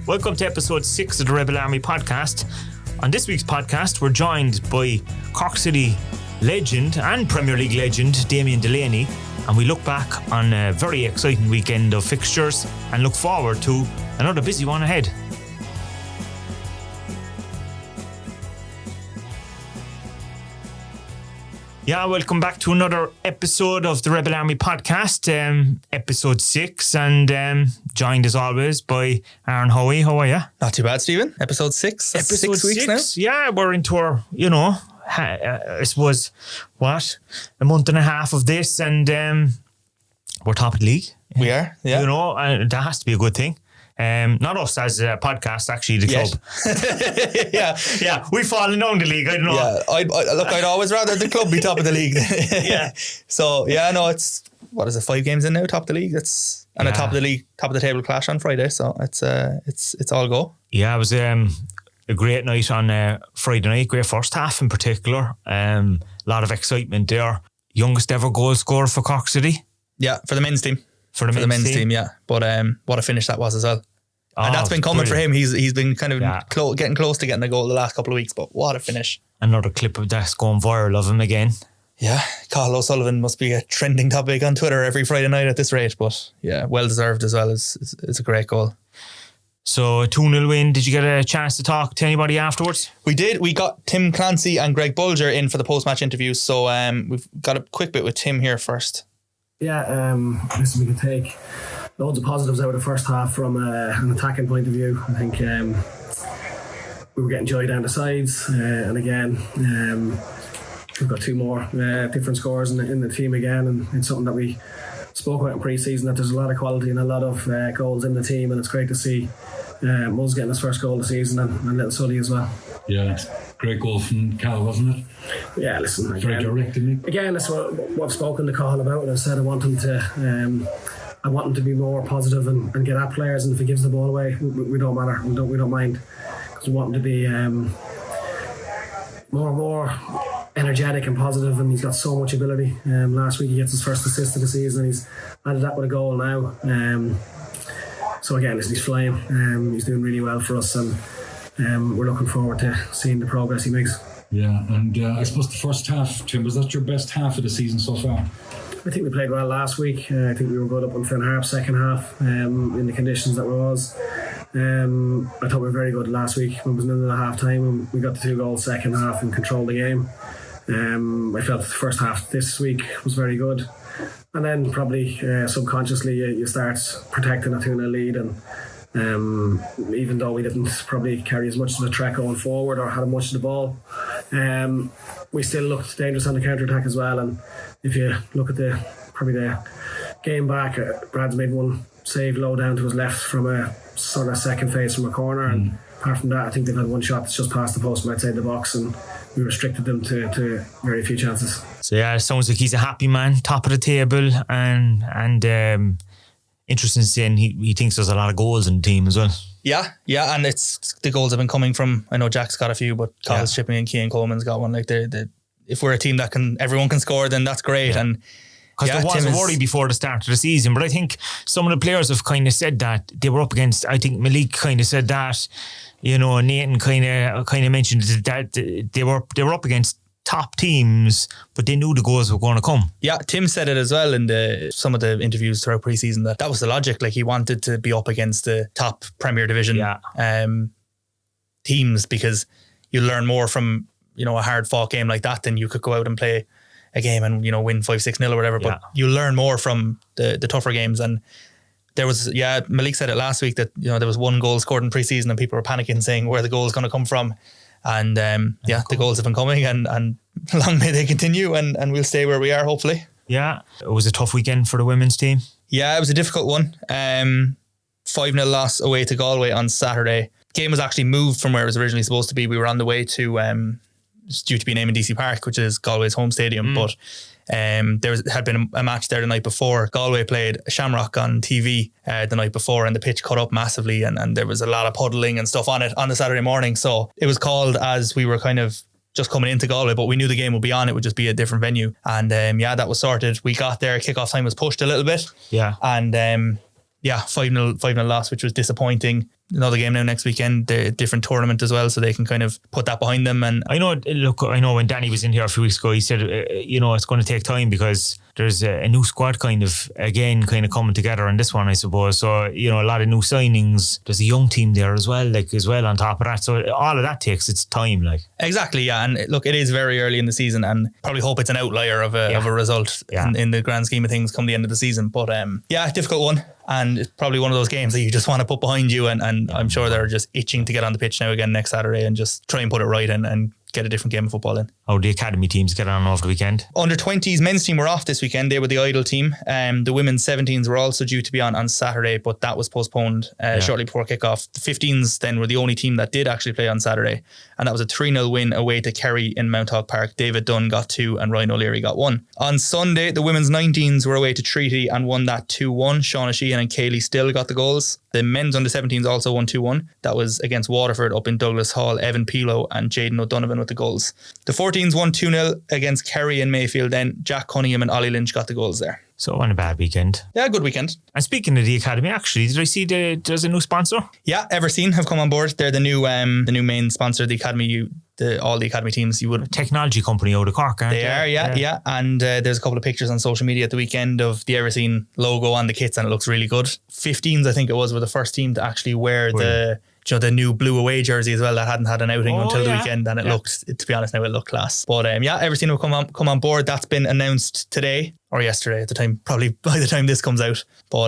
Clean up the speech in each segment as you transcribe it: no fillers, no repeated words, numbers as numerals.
Welcome to episode 6 of the Rebel Army podcast. On this week's podcast, we're joined by Cork City legend and Premier League legend Damien Delaney, and we look back on a very exciting weekend of fixtures and look forward to another busy one ahead. Yeah, welcome back to another episode of the Rebel Army podcast, episode 6, and joined as always by Aaron Howey. How are you? Not too bad, Stephen. Episode 6. That's episode 6 weeks now. Yeah, we're into our, I suppose, a month and a half of this, and we're top of the league. We are, yeah. And that has to be a good thing. Not us as a podcast, actually, the club. Yeah, we've fallen down the league. I don't know. Yeah, I'd always rather the club be top of the league. Yeah. So, it's, 5 games in now, top of the league? A top of the league, top of the table clash on Friday. So it's all go. Yeah, it was a great night on Friday night, great first half in particular. A lot of excitement there. Youngest ever goal scorer for Cork City. Yeah, for the men's team. For the men's team, yeah. But what a finish that was as well. And that's been coming for him. He's been kind of getting close to getting a goal the last couple of weeks, but what a finish. Another clip of that's going viral of him again. Yeah, Cathal O'Sullivan must be a trending topic on Twitter every Friday night at this rate, but yeah, well deserved as well. It's a great goal. So 2-0 win. Did you get a chance to talk to anybody afterwards? We did. We got Tim Clancy and Greg Bulger in for the post-match interviews, so we've got a quick bit with Tim here first. Yeah, listen, we can take loads of positives out of the first half from an attacking point of view. I think we were getting joy down the sides, and again, we've got 2 more different scores in the team again, and it's something that we spoke about in pre-season, that there's a lot of quality and a lot of goals in the team, and it's great to see Muzz getting his first goal of the season and little Sully as well. Yeah, great goal from Cal, wasn't it? Yeah, listen, again, very direct, didn't he? Again, that's what I've spoken to Cathal about, and I said I want him to be more positive and get at players, and if he gives the ball away, we don't matter, we don't mind, because we want him to be more energetic and positive, and he's got so much ability. Last week he gets his first assist of the season, and he's added that with a goal now. So again, listen, he's flying. He's doing really well for us, and we're looking forward to seeing the progress he makes. Yeah, and I suppose the first half, Tim, was that your best half of the season so far? I think we played well last week. I think we were good up on Finn Harp second half in the conditions that we was. I thought we were very good last week. It was in the half time, and we got the 2 goals second half and controlled the game. I felt the first half this week was very good, and then probably subconsciously you start protecting a 2-0 lead, and even though we didn't probably carry as much of the threat going forward or had much of the ball, we still looked dangerous on the counter-attack as well. And if you look at the game back, Brad's made one save low down to his left from a sort of second phase from a corner, and apart from that, I think they've had one shot that's just past the post from outside the box, and we restricted them to very few chances. So yeah, it sounds like he's a happy man, top of the table, and interesting seeing he thinks there's a lot of goals in the team as well. Yeah, and it's the goals have been coming from, I know Jack's got a few, but Kyle's chipping in, Cian Coleman's got one. Like if we're a team that everyone can score, then that's great. Yeah. And because there was a worry before the start of the season, but I think some of the players have kind of said that they were up against. I think Malik kind of said that, Nathan kind of mentioned that they were up against top teams, but they knew the goals were going to come. Yeah, Tim said it as well in some of the interviews throughout pre-season, that was the logic. Like, he wanted to be up against the top Premier Division teams, because you learn more from a hard fought game like that than you could go out and play a game and win 5-6-0 or whatever. But you learn more from the tougher games. And there was Malik said it last week that there was 1 goal scored in pre-season and people were panicking, saying where the goal is going to come from. And the goals have been coming, and long may they continue, and we'll stay where we are, hopefully. Yeah, it was a tough weekend for the women's team. Yeah, it was a difficult one. 5-0 loss away to Galway on Saturday. Game was actually moved from where it was originally supposed to be. We were on the way to, it's due to be named in DC Park, which is Galway's home stadium, but had been a match there the night before. Galway played Shamrock on TV the night before, and the pitch cut up massively, and there was a lot of puddling and stuff on it on the Saturday morning. So it was called as we were kind of just coming into Galway, but we knew the game would be on. It would just be a different venue, and that was sorted. We got there, kickoff time was pushed a little bit, and 5-0 loss, which was disappointing. another game now next weekend, the different tournament as well, so they can kind of put that behind them. And I know when Danny was in here a few weeks ago, he said, it's going to take time because there's a new squad kind of coming together on this one, I suppose. So, a lot of new signings. There's a young team there as well on top of that. So all of that takes its time, like. Exactly, yeah. And look, it is very early in the season, and probably hope it's an outlier of a result in the grand scheme of things come the end of the season. But difficult one. And it's probably one of those games that you just want to put behind you. And I'm sure they're just itching to get on the pitch now again next Saturday and just try and put it right and get a different game of football in. How the academy teams get on over the weekend? Under 20s men's team were off this weekend. They were the idle team. The women's 17s were also due to be on Saturday, but that was postponed shortly before kickoff. The 15s then were the only team that did actually play on Saturday, and that was a 3-0 win away to Kerry in Mount Hog Park. David Dunn got 2 and Ryan O'Leary got 1. On Sunday, the women's 19s were away to Treaty and won that 2-1. Shauna Sheehan and Kaylee Still got the goals. The men's under 17s also won 2-1. That was against Waterford up in Douglas Hall. Evan Pilo and Jaden O'Donovan with the goals. The 14s won 2-0 against Kerry in Mayfield then. Jack Cunningham and Ollie Lynch got the goals there. So on a bad weekend. Yeah, good weekend. And speaking of the academy, actually, did I see there's a new sponsor? Yeah, Everseen have come on board. They're the new main sponsor of the academy. All the academy teams, you would... A technology company out of Cork, aren't they? They are, yeah. And there's a couple of pictures on social media at the weekend of the Everseen logo on the kits, and it looks really good. 15s, I think it was, were the first team to actually wear the new blue away jersey as well. That hadn't had an outing until the weekend, and it looked, to be honest, now it looked class. But Everseen will come on board. That's been announced today or yesterday at the time, probably by the time this comes out. But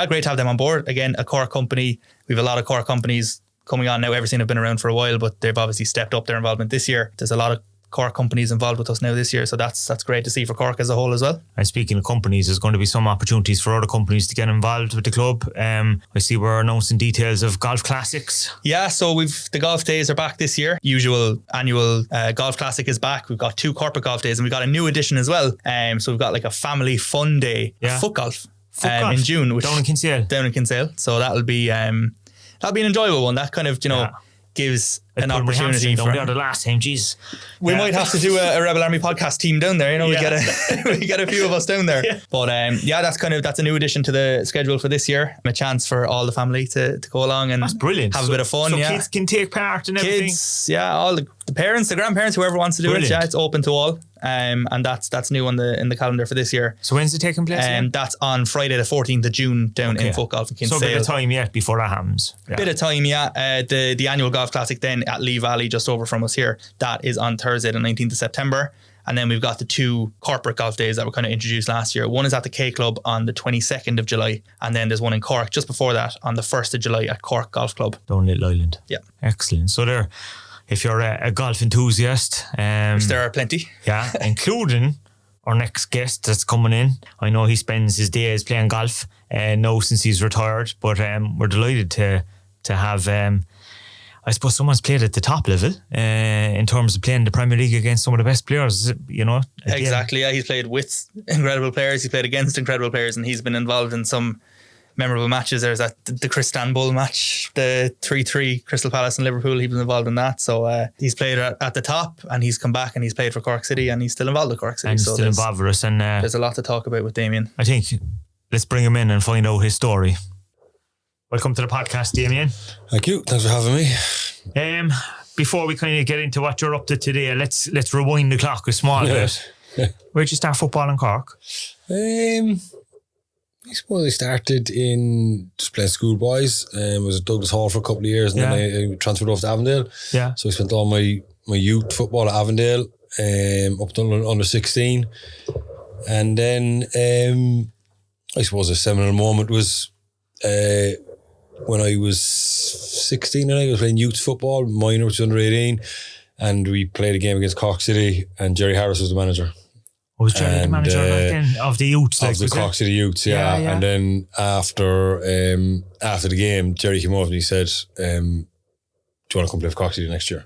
great to have them on board. Again, a Cork company. We have a lot of Cork companies coming on now. Everseen have been around for a while, but they've obviously stepped up their involvement this year. There's a lot of Cork companies involved with us now this year, so that's great to see for Cork as a whole as well. And speaking of companies, there's going to be some opportunities for other companies to get involved with the club. I see we're announcing details of golf classics. Yeah, so the golf days are back this year. Usual annual golf classic is back. We've got 2 corporate golf days, and we've got a new addition as well. So we've got like a family fun day, foot golf in June, down in Kinsale. So that'll be an enjoyable one. That kind of gives an opportunity for the last time. Jeez, we might have to do a Rebel Army podcast team down there. We get a few of us down there. Yeah. But that's a new addition to the schedule for this year. A chance for all the family to go along and that's brilliant. Have a bit of fun. So kids can take part and everything. Kids, all the parents, the grandparents, whoever wants to do it. Yeah, it's open to all. And that's new in the calendar for this year. So when's it taking place? That's on Friday the 14th of June down in Foot Golf in Kinsale. So a bit of time yet before that happens. Yeah. Bit of time, yeah. The annual golf classic then at Lee Valley, just over from us here, that is on Thursday the 19th of September. And then we've got the 2 corporate golf days that were kind of introduced last year. One is at the K Club on the 22nd of July. And then there's one in Cork just before that on the 1st of July at Cork Golf Club. Down Little Island. Yeah. Excellent. So there, if you're a golf enthusiast... which there are plenty. Yeah, including our next guest that's coming in. I know he spends his days playing golf now since he's retired. But we're delighted to have... I suppose someone's played at the top level in terms of playing the Premier League against some of the best players, Exactly, yeah. He's played with incredible players. He's played against incredible players, and he's been involved in some memorable matches. There's the Cristan match, the 3-3 Crystal Palace and Liverpool. He was involved in that. So he's played at the top, and he's come back and he's played for Cork City, and he's still involved with Cork City. And still involved with us. And there's a lot to talk about with Damien. I think let's bring him in and find out his story. Welcome to the podcast, Damien. Thank you. Thanks for having me. Before we kind of get into what you're up to today, let's rewind the clock a small bit. Where'd you start football in Cork? I suppose I started in just playing schoolboys. I was at Douglas Hall for a couple of years, and then I transferred off to Avondale. Yeah. So I spent all my youth football at Avondale, up to under 16. And then I suppose a seminal moment was when I was 16, and I was playing youth football, minor, which was under 18, and we played a game against Cork City, and Jerry Harris was the manager. Was Jerry the manager back then of the youths? Of the Cork City youths, yeah. And then after the game, Jerry came over and he said, do you want to come play for Cork City next year?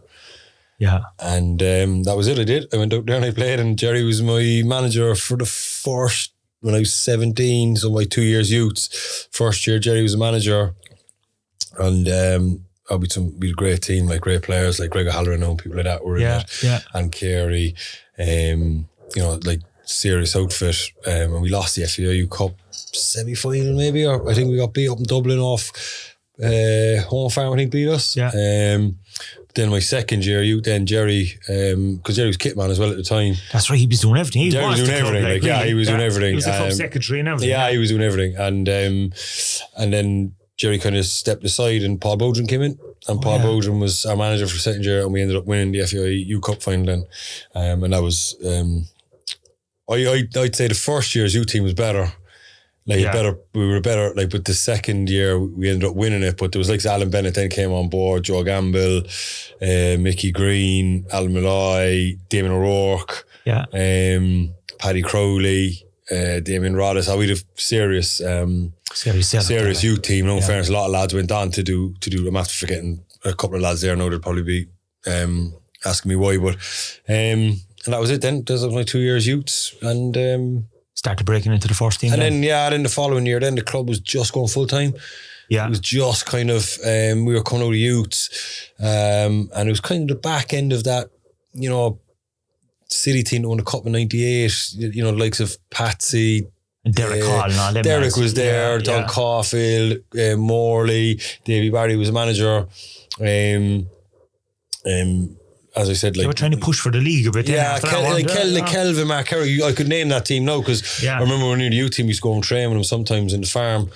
Yeah. And that was it. I did. I went out there and I played, and Jerry was my manager for the first, when I was 17, so my 2 years youths. First year, Jerry was a manager. And we had a great team, like great players, like Greg O'Halloran and people like that were in it. Yeah. And Carey, like serious outfit. And we lost the FAIU Cup semi-final maybe, or I think we got beat up in Dublin off Home Farm, I think, beat us. Yeah. Then my second year, Jerry, because Jerry was kit man as well at the time. That's right, he was doing everything. Jerry was doing everything. He was doing everything. He was the club secretary and everything. Yeah, he was doing everything. And then Jerry kind of stepped aside and Paul Bodrin came in. And Paul Bodrin was our manager for the second year, and we ended up winning the FAI U Cup final then. And that was, I'd say the first year's U team was better. We were better, but the second year we ended up winning it, but there was Alan Bennett then came on board, Joe Gamble, Mickey Green, Alan Malloy, Damien O'Rourke, Paddy Crowley, Damien Roddice. We had a serious youth team. In fairness, a lot of lads went on to do. I'm after forgetting a couple of lads there. I know they'll probably be asking me why, but and that was it. Then those were my 2 years youths, and started breaking into the first team. And then the following year, then the club was just going full time. Yeah, it was just kind of we were coming out of youths, and it was kind of the back end of that, City team that won the Cup in '98. The likes of Patsy. And Derek Hall and all them. Derek was there, Don Caulfield, Morley, Davy Barry was a manager. As I said, they were trying to push for the league a bit. Kelvin, Mark Kerry, I could name that team now because I remember when we were in the youth team, we used to go and train with them sometimes in the farm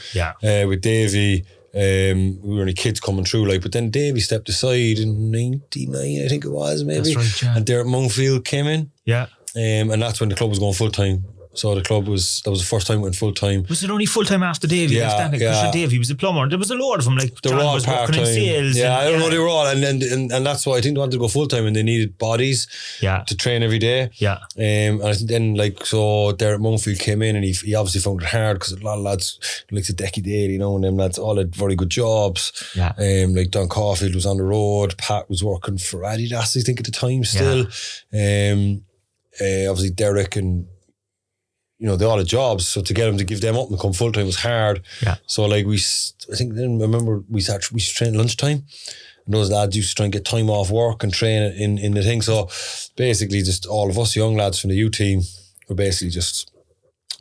with Davy. We were only kids coming through, but then Davy stepped aside in '99, I think it was, maybe. That's right, and Derek Mungfield came in. Yeah. And that's when the club was going full time. So that was the first time we went full time. Was it only full time after Davy? Because Davy was a plumber. There was a lot of them. John was working in sales. Yeah, I don't know. They were all, and that's why I think they wanted to go full time, and they needed bodies. To train every day. Yeah. And I think then so Derek Mungfield came in, and he obviously found it hard because a lot of lads like the Decky Daly, and them lads all had very good jobs. Yeah. Don Caulfield was on the road. Pat was working for Adidas, I think, at the time still. Obviously Derek and they all had jobs, so to get them to give them up and come full time was hard. Yeah. So I think then I remember we used to train at lunchtime, and those lads used to try and get time off work and train in the thing. So basically, just all of us young lads from the U team were basically just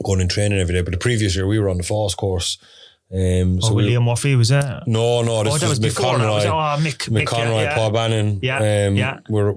going and training every day. But the previous year we were on the FOSS course. Liam Murphy was that? No, this was Mick Conroy. Mick Conroy, Paul Bannon. Were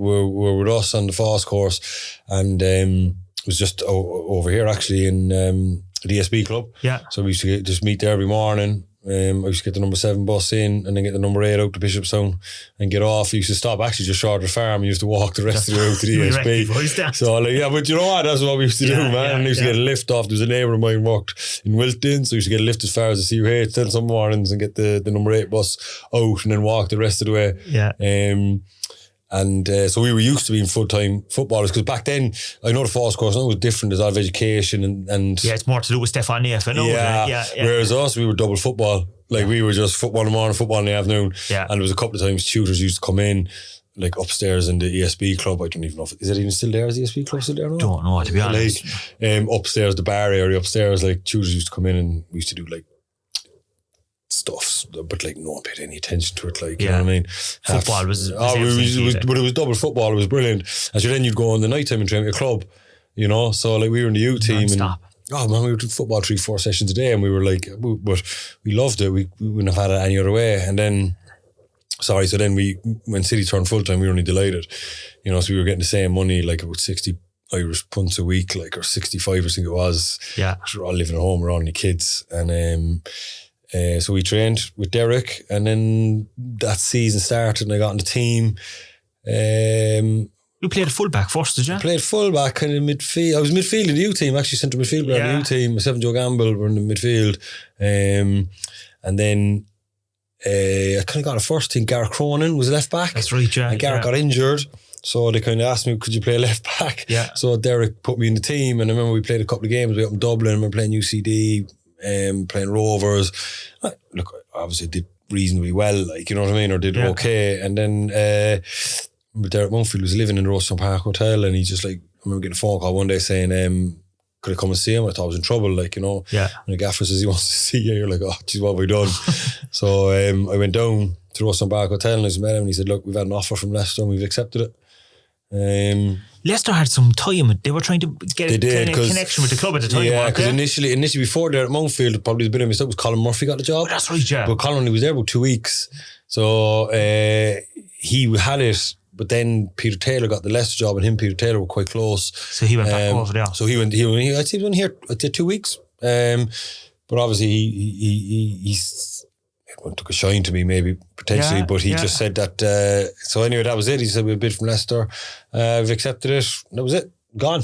with us on the FOSS course, and it was just over here actually in the ESB club. Yeah. So we used to just meet there every morning. I used to get the number 7 bus in and then get the number 8 out to Bishopstown and get off. We used to stop actually just short of the farm. We used to walk the rest of the way out to the ESB. So but you know what? That's what we used to do, man. And I used to get a lift off. There was a neighbour of mine worked in Wilton, so we used to get a lift as far as the CUH then some mornings and get the number 8 bus out and then walk the rest of the way. Yeah. And so we were used to being full-time footballers because back then, I know the FOSS course now was different. There's a lot of education and it's more to do with Stefan Neff. Whereas us, we were double football. We were just football in the morning, football in the afternoon. Yeah. And there was a couple of times tutors used to come in upstairs in the ESB club. I don't even know is it even still there? Is the ESB club still there now? Don't know, to be honest. Upstairs, the bar area upstairs, tutors used to come in and we used to do stuff, but no one paid any attention to it. You know what I mean? Football was but it was double football. It was brilliant. And so then you'd go on the night time and train at a club, So we were in the U team non-stop. And we were doing football 3-4 sessions a day, and we were but we loved it. We wouldn't have had it any other way. And then, so then when City turned full time, we were only delighted, So we were getting the same money, about 60 Irish punts a week, or 65, I think it was. Yeah, we were all living at home, we're all only kids, and. So we trained with Derek, and then that season started and I got on the team. You played fullback first, did you? I played fullback, kind of midfield. I was midfield in the U team, actually central midfield in the U team. Myself and Joe Gamble were in the midfield. And then I kind of got a first team. Gareth Cronin was left back. That's right, yeah. And Gareth got injured. So they kind of asked me, could you play left back? Yeah. So Derek put me in the team, and I remember we played a couple of games. We were up in Dublin, I remember playing UCD, playing Rovers. Look, obviously did reasonably well, you know what I mean, or did okay. And then Derek Mungfield was living in the Roseton Park Hotel, and he just I remember getting a phone call one day saying, could I come and see him? I thought I was in trouble, Yeah. And the gaffer says he wants to see you. You're like, oh, geez, what have we done? So I went down to Roseton Park Hotel and I met him, and he said, look, we've had an offer from Leicester and we've accepted it. Leicester had some time. They were trying to get a connection with the club at the time. Yeah, because initially before there at Mountfield, probably the bit of a mistake was Colin Murphy got the job. Oh, that's right, yeah. But Colin, he was there about 2 weeks. So he had it, but then Peter Taylor got the Leicester job, and him and Peter Taylor were quite close. So he went back over there. So he I'd say he was only here, I'd say 2 weeks. But obviously he took a shine to me, maybe potentially, but he just said that. So anyway, that was it. He said we had a bid from Leicester. We've accepted it. That was it. Gone.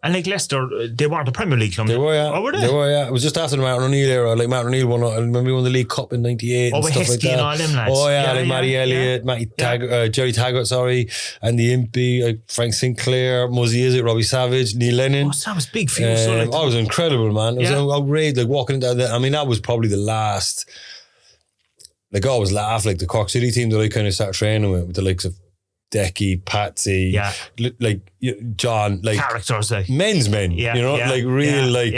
And like Leicester, they weren't a Premier League club. They were, yeah. Oh, were they? They were, yeah. It was just after the Martin O'Neill era. Like Martin O'Neill remember he won the League Cup in '98 and stuff like that. And all them lads. Oh yeah, like Matty Elliott, Jerry Taggart, and the Impey, like Frank Sinclair, Muzzy Izzet, Robbie Savage, Neil Lennon. Oh, so that was big for you. It was incredible, man. It was outrageous. Like walking into that. I mean, that was probably the last. Like I always laugh, like the Cork City team that I kind of started training with the likes of Decky, Patsy, like John, like characters, like men's men, like real, like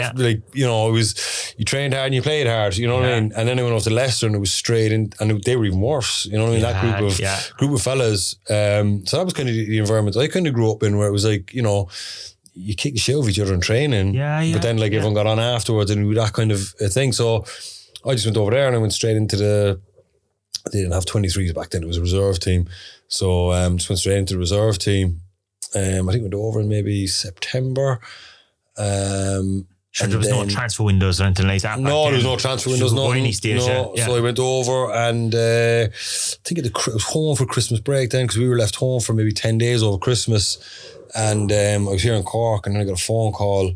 you know, it was you trained hard and you played hard, you know what I mean. And then I went off to Leicester and it was straight in, and they were even worse, you know what I mean. That group of fellas. So that was kind of the environment I kind of grew up in, where it was like, you know, you kick the shit over each other in training, but then like everyone got on afterwards and that kind of a thing. So I just went over there and I went straight into they didn't have 23s back then, it was a reserve team. So just went straight into the reserve team. I think we went over in maybe September. There was no transfer windows or anything like that. No, there was no transfer windows. So I went over and I think I was home for Christmas break then, because we were left home for maybe 10 days over Christmas. And I was here in Cork, and then I got a phone call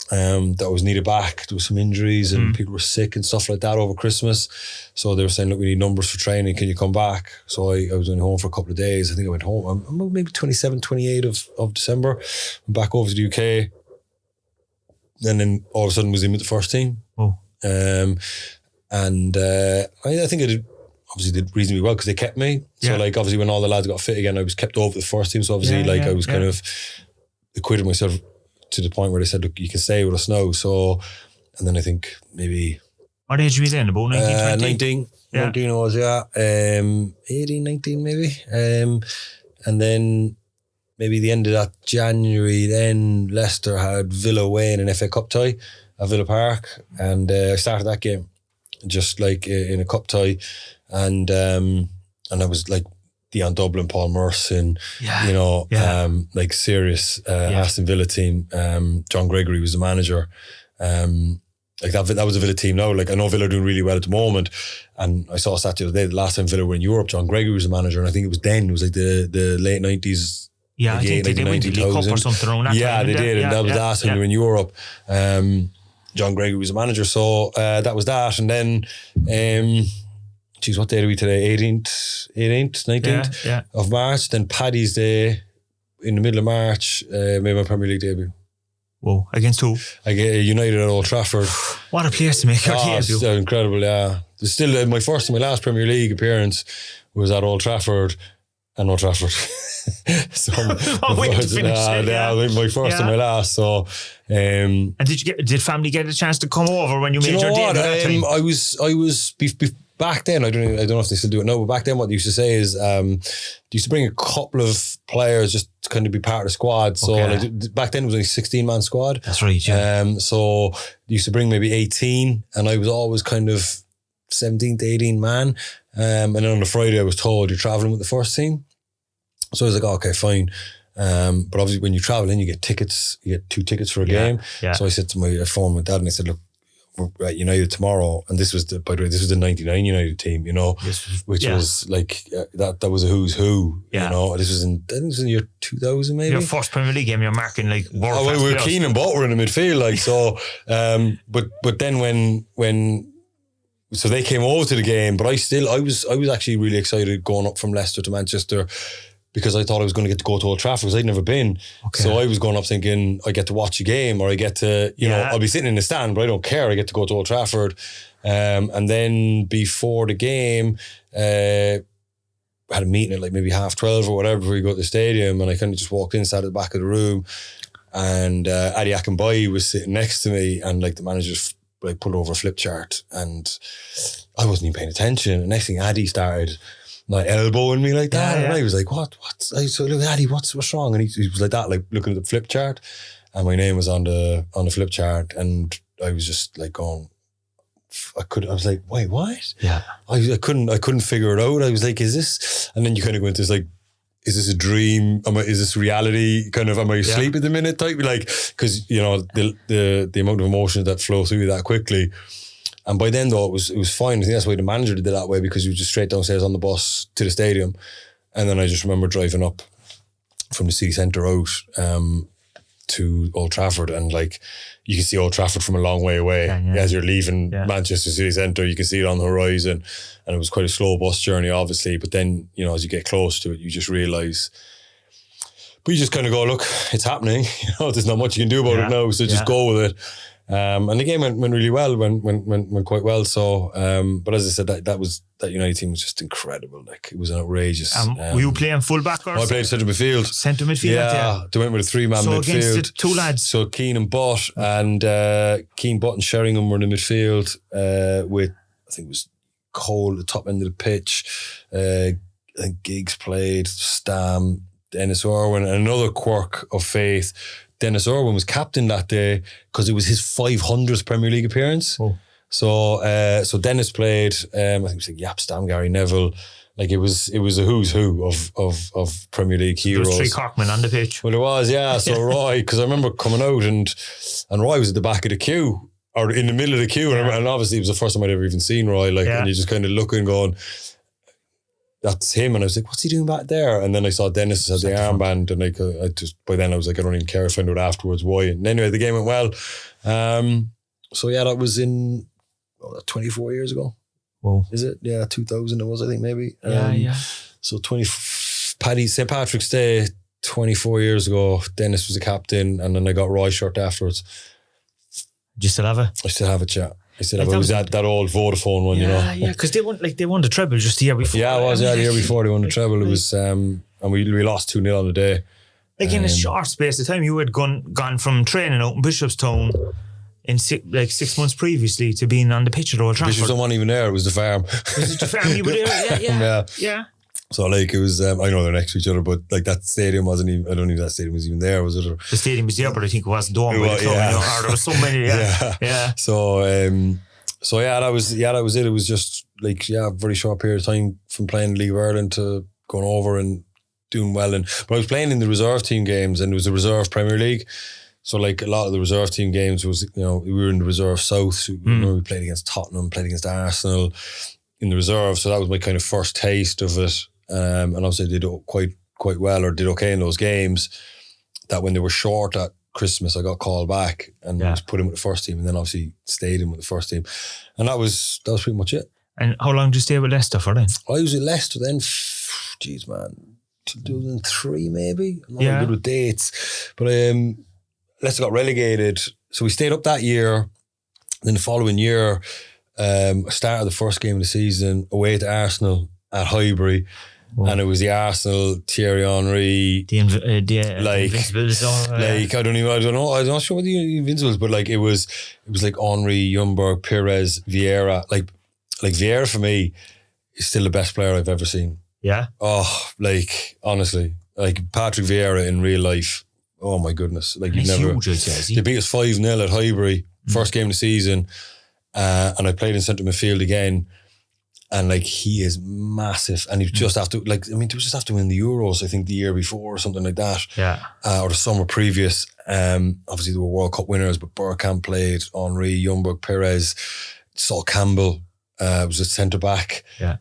that I was needed back. There was some injuries and people were sick and stuff like that over Christmas. So they were saying, look, we need numbers for training. Can you come back? So I was only home for a couple of days. I think I went home maybe 27, 28 of December. Went back over to the UK. And then all of a sudden was in with the first team. Oh. I think I did reasonably well because they kept me. So like obviously when all the lads got fit again, I was kept over the first team. So obviously I was kind of acquitted myself to the point where they said, look, you can stay with us now. So, and then I think maybe... What age were you then? About 19, 19? 19 I was, 18, 19 maybe. And then maybe the end of that January, then Leicester had Villa away in an FA Cup tie at Villa Park. And I started that game just like in a cup tie. And I was like, Dion Dublin, Paul Merson, like serious Aston Villa team. John Gregory was the manager. Like that was a Villa team now. Like I know Villa are doing really well at the moment. And I saw a stat the other day, the last time Villa were in Europe, John Gregory was the manager. And I think it was like the late 90s. Yeah, I think they went to the League Cup or something around that time. Yeah, they did. And that was the last time they were in Europe. John Gregory was the manager. So that was that. And then... what day are we today? 18th, 19th of March. Then Paddy's Day in the middle of March, made my Premier League debut. Whoa, against who? I get United at Old Trafford. What a place to make your debut. It's incredible, yeah. It's still my first and my last Premier League appearance was at Old Trafford and Old Trafford. So my first and my last. So and did family get a chance to come over when you made your debut that time? I was back then, I don't know if they still do it now, but back then what they used to say is they used to bring a couple of players just to kind of be part of the squad. So like, back then it was only a 16-man squad. That's right, yeah. So they used to bring maybe 18 and I was always kind of 17th, 18 man. And then on the Friday I was told you're travelling with the first team. So I was like, oh, okay, fine. But obviously when you travel in, you get tickets, you get 2 tickets for a game. Yeah. So I said to my phone with dad and I said, look, we're at United tomorrow, and this was the 99 United team, you know, which was like that was a who's who, you know. This was in the year 2000 maybe. Your first Premier League game, you're marking like world class. We were Keane and Butler in the midfield, like so. But then when so they came over to the game, but I was actually really excited going up from Leicester to Manchester, because I thought I was going to get to go to Old Trafford because I'd never been. Okay. So I was going up thinking I get to watch a game, or I get to, you know, I'll be sitting in the stand, but I don't care. I get to go to Old Trafford. And then before the game, I had a meeting at like maybe 12:30 or whatever before we go to the stadium, and I kind of just walked in, sat at the back of the room, and Adi Akinbaye was sitting next to me, and like the manager like pulled over a flip chart, and I wasn't even paying attention. And next thing Adi started like elbowing me like that. Yeah, And I was like, what's I said, look, Addy, what's wrong? And he was like that, like looking at the flip chart, and my name was on the flip chart, and I was just like going, I was like, wait, what? Yeah. I couldn't figure it out. I was like, is this? And then you kind of go into this like, is this a dream? Is this reality? Kind of, am I asleep at the minute type? Like, because you know the amount of emotions that flow through you that quickly. And by then though, it was fine. I think that's why the manager did it that way, because he was just straight downstairs on the bus to the stadium. And then I just remember driving up from the city centre out to Old Trafford, and like you can see Old Trafford from a long way away as you're leaving Manchester City Centre. You can see it on the horizon, and it was quite a slow bus journey, obviously. But then, you know, as you get close to it, you just realise. But you just kind of go, look, it's happening. You know, there's not much you can do about it now, so just go with it. And the game went really well, went quite well. So, but as I said, that United team was just incredible. Like, it was outrageous. Were you playing full back or? I played centre midfield. Centre midfield, yeah. They went with a 3-man midfield. So against the two lads. So Keane and Butt, and Keane, Butt and Sheringham were in the midfield with, I think it was Cole at the top end of the pitch. I think Giggs played, Stam, Dennis Irwin, and another quirk of faith. Dennis Irwin was captain that day because it was his 500th Premier League appearance. Oh. So Dennis played, I think it was like Yap, Stam, Gary Neville. Like, it was a who's who of Premier League heroes. There was 3 Cockmen on the pitch. Well, there was, yeah. So Roy, because I remember coming out and Roy was at the back of the queue, or in the middle of the queue, and obviously it was the first time I'd ever even seen Roy. Like, and you just kind of looking, going, that's him. And I was like, what's he doing back there? And then I saw Dennis had the armband, and I just, by then I was like, I don't even care if I know it afterwards why. And anyway, the game went well. So yeah, that was in 24 years ago. Whoa. Is it? Yeah, 2000 it was, I think, maybe. Yeah. So St. Patrick's Day 24 years ago, Dennis was the captain, and then I got Roy shirt afterwards. Do you still have it? I still have it, yeah. It was that old Vodafone one, you know. Yeah, because they won the treble just the year before. Yeah, it was, the year before they won the treble. It was, and we lost 2-0 on the day. Like, in a short space of time, you had gone from training out in Bishopstown in 6 months previously to being on the pitch at Old Trafford. Bishopstown wasn't even there, it was the farm. Was it the farm? You were there? Yeah. So like, it was, I know they're next to each other, but like, that stadium wasn't even, I don't think that stadium was even there, was it? Or, the stadium was there, but I think it wasn't done by the club, you know, or there was so many, yeah. So yeah, that was it. It was just like, a very short period of time from playing League of Ireland to going over and doing well. But I was playing in the reserve team games, and it was a reserve Premier League. So like, a lot of the reserve team games was, you know, we were in the reserve South. So, you know, we played against Tottenham, played against Arsenal in the reserve. So that was my kind of first taste of it. And obviously I did quite well, or did okay in those games, that when they were short at Christmas, I got called back and was put in with the first team, and then obviously stayed in with the first team. And that was pretty much it. And how long did you stay with Leicester for then? I was at Leicester then, 2003 maybe. I'm not good with dates. But Leicester got relegated. So we stayed up that year. Then the following year, I started the first game of the season away to Arsenal at Highbury. Whoa. And it was the Arsenal, Thierry Henry, the Invincibles. Like, I don't know. I'm not sure what the Invincibles, but like, it was like Henry, Ljungberg, Pires, Vieira. Like Vieira for me is still the best player I've ever seen. Yeah. Oh, like, honestly, like Patrick Vieira in real life. Oh my goodness. Like, he's huge, they beat us 5-0 at Highbury, first game of the season. And I played in centre midfield again. And like, he is massive, and he just have to, like, I mean, they just have to win the Euros, I think, the year before or something like that. Yeah. Or the summer previous. Obviously they were World Cup winners, but Bergkamp played, Henry, Ljungberg, Pires, Sol Campbell was a centre back. Yeah.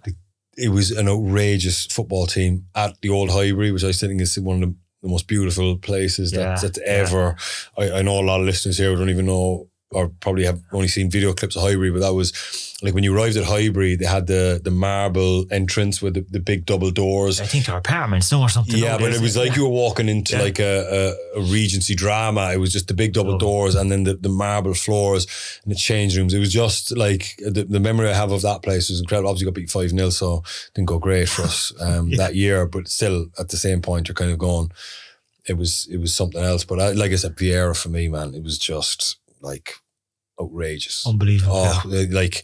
It was an outrageous football team at the old Highbury, which I think is one of the most beautiful places that's ever. I know a lot of listeners here who don't even know, or probably have only seen video clips of Highbury, but that was like, when you arrived at Highbury, they had the marble entrance with the big double doors. I think they're apartments, no, or something. Yeah, but it was like you were walking into like a Regency drama. It was just the big double doors, and then the marble floors and the change rooms. It was just like, the memory I have of that place was incredible. Obviously got beat 5-0, so it didn't go great for us that year, but still at the same point, you're kind of going, it was something else. But like I said, Vieira for me, man, it was just like outrageous, unbelievable. Like,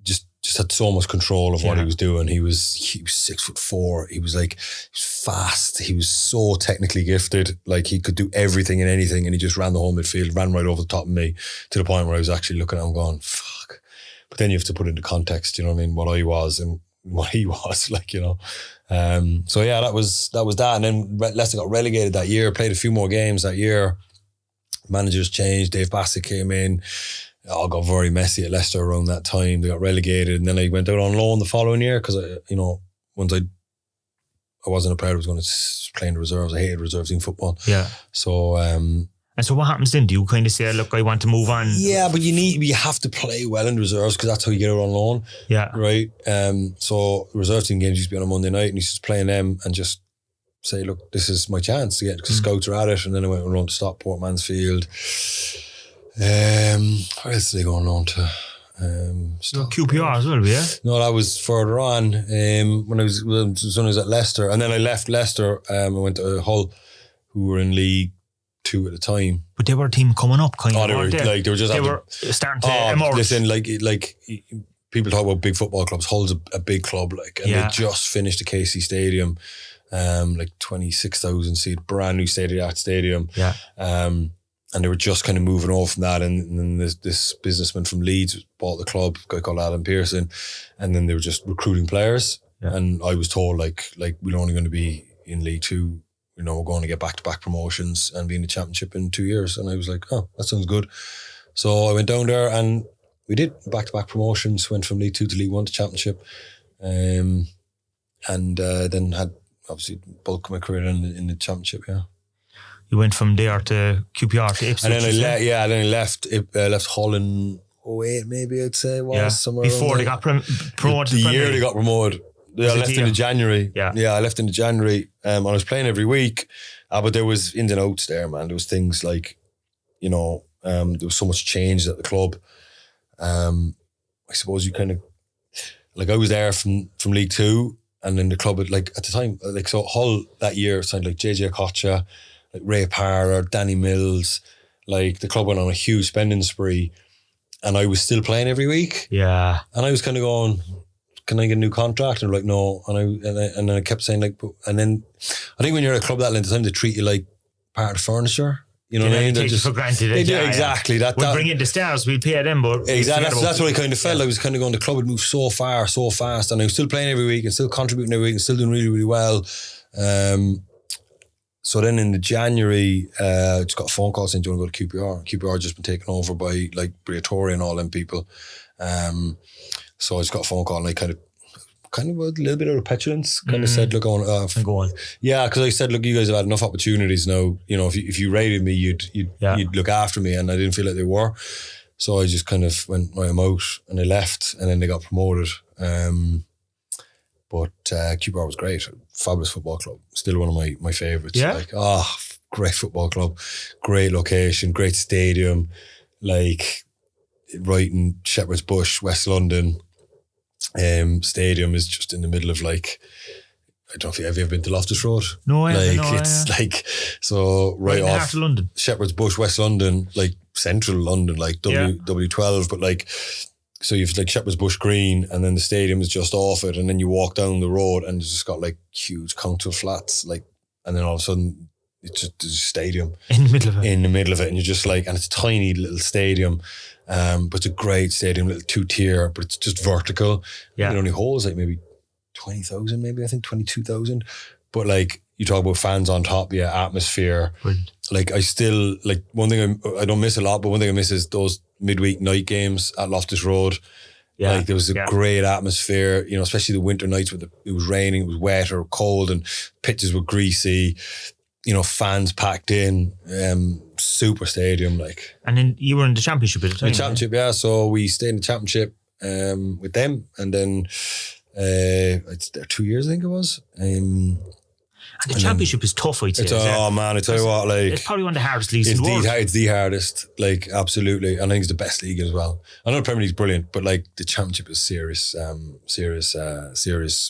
just just had so much control of what he was doing. He was 6'4". He was fast. He was so technically gifted. Like he could do everything and anything, and he just ran the whole midfield, ran right over the top of me to the point where I was actually looking at him going, fuck. But then you have to put it into context, you know what I mean? What I was and what he was, like, you know. So yeah, that was that. And then Leicester got relegated that year, played a few more games that year. Managers changed, Dave Bassett came in. It all got very messy at Leicester around that time. They got relegated, and then I went out on loan the following year because once I wasn't a player, I was going to play in the reserves. I hated reserve team football. Yeah. So and so what happens then? Do you kind of say, look, I want to move on? Yeah, but you have to play well in the reserves because that's how you get out on loan. Yeah. Right. So reserve team games used to be on a Monday night, and you used to play in them and just say, look, this is my chance to get, because scouts are at it. And then I went on to Stockport, Mansfield. Where else did they go on to? QPR as well, yeah? No, that was further on. When I was at Leicester, and then I left Leicester. I went to Hull, who were in League 2 at the time. But they were a team coming up, kind of. They were starting to emerge. Listen, like people talk about big football clubs. Hull's a big club, and they just finished the KC Stadium, 26,000 seat, brand new state-of-the-art stadium. Yeah. And they were just kind of moving off from that, and then this businessman from Leeds bought the club, a guy called Adam Pearson, and then they were just recruiting players. Yeah. And I was told like we're only going to be in League 2, we're going to get back-to-back promotions and be in the Championship in 2 years. And I was like, oh, that sounds good. So I went down there and we did back-to-back promotions, went from League 2 to League 1 to Championship, and then had obviously bulk of my career in the Championship. Yeah. You went from there to QPR to Ipswich. And then I left Hull in 2008, maybe I'd say somewhere before they got promoted. The year they got promoted. Yeah, I left in January. Yeah, I left in January. I was playing every week, but there was ins and outs there, man. There was things like, there was so much change at the club. I suppose you kind of, I was there from League 2, and then the club had, at the time, so Hull that year signed JJ Okocha, Ray Parra, Danny Mills. The club went on a huge spending spree, and I was still playing every week. Yeah. And I was kind of going, can I get a new contract? And they're like, no. And then I kept saying and then I think when you're at a club that length of time, they treat you like part of the furniture. You know what I mean? They take you for granted. They do, exactly. Yeah. We'll bring in the stars, we'll pay them, but... Exactly, that's what I kind of felt. I was kind of going, the club would move so far, so fast, and I was still playing every week and still contributing every week and still doing really, really well. So then in the January, I just got a phone call saying, do you want to go to QPR? QPR had just been taken over by Briatore and all them people. So I just got a phone call, and I kind of a little bit of petulance, said, look, go on. Yeah, because I said, look, you guys have had enough opportunities now. If you rated me, you'd look after me, and I didn't feel like they were. So I just kind of went, right, I'm out, and I left, and then they got promoted. But QPR was great, fabulous football club, still one of my favourites. Yeah. Great football club, great location, great stadium, right in Shepherd's Bush, West London. Stadium is just in the middle of I don't know if you've ever been to Loftus Road. No, I haven't. It's so right off London, Shepherd's Bush, West London, central London, W12, but so you've Shepherd's Bush Green, and then the stadium is just off it, and then you walk down the road and it's just got huge council flats, and then all of a sudden it's just there's a stadium in the middle of it, and you're just and it's a tiny little stadium. But it's a great stadium, little 2-tier, but it's just vertical. Yeah. It only holds maybe 20,000, maybe I think 22,000. But you talk about fans on top, atmosphere. Brilliant. I still one thing I don't miss a lot, but one thing I miss is those midweek night games at Loftus Road. Yeah. There was a great atmosphere, especially the winter nights where it was raining, it was wet or cold, and pitches were greasy. Fans packed in, super stadium, And then you were in the Championship at the time. The Championship, yeah. So we stayed in the Championship with them, and then it's there 2 years, I think it was. And the Championship is tough, I'd say. Man, I tell you what, it's probably one of the hardest leagues in the world. It's the hardest, absolutely. And I think it's the best league as well. I know the Premier League's brilliant, but the Championship is serious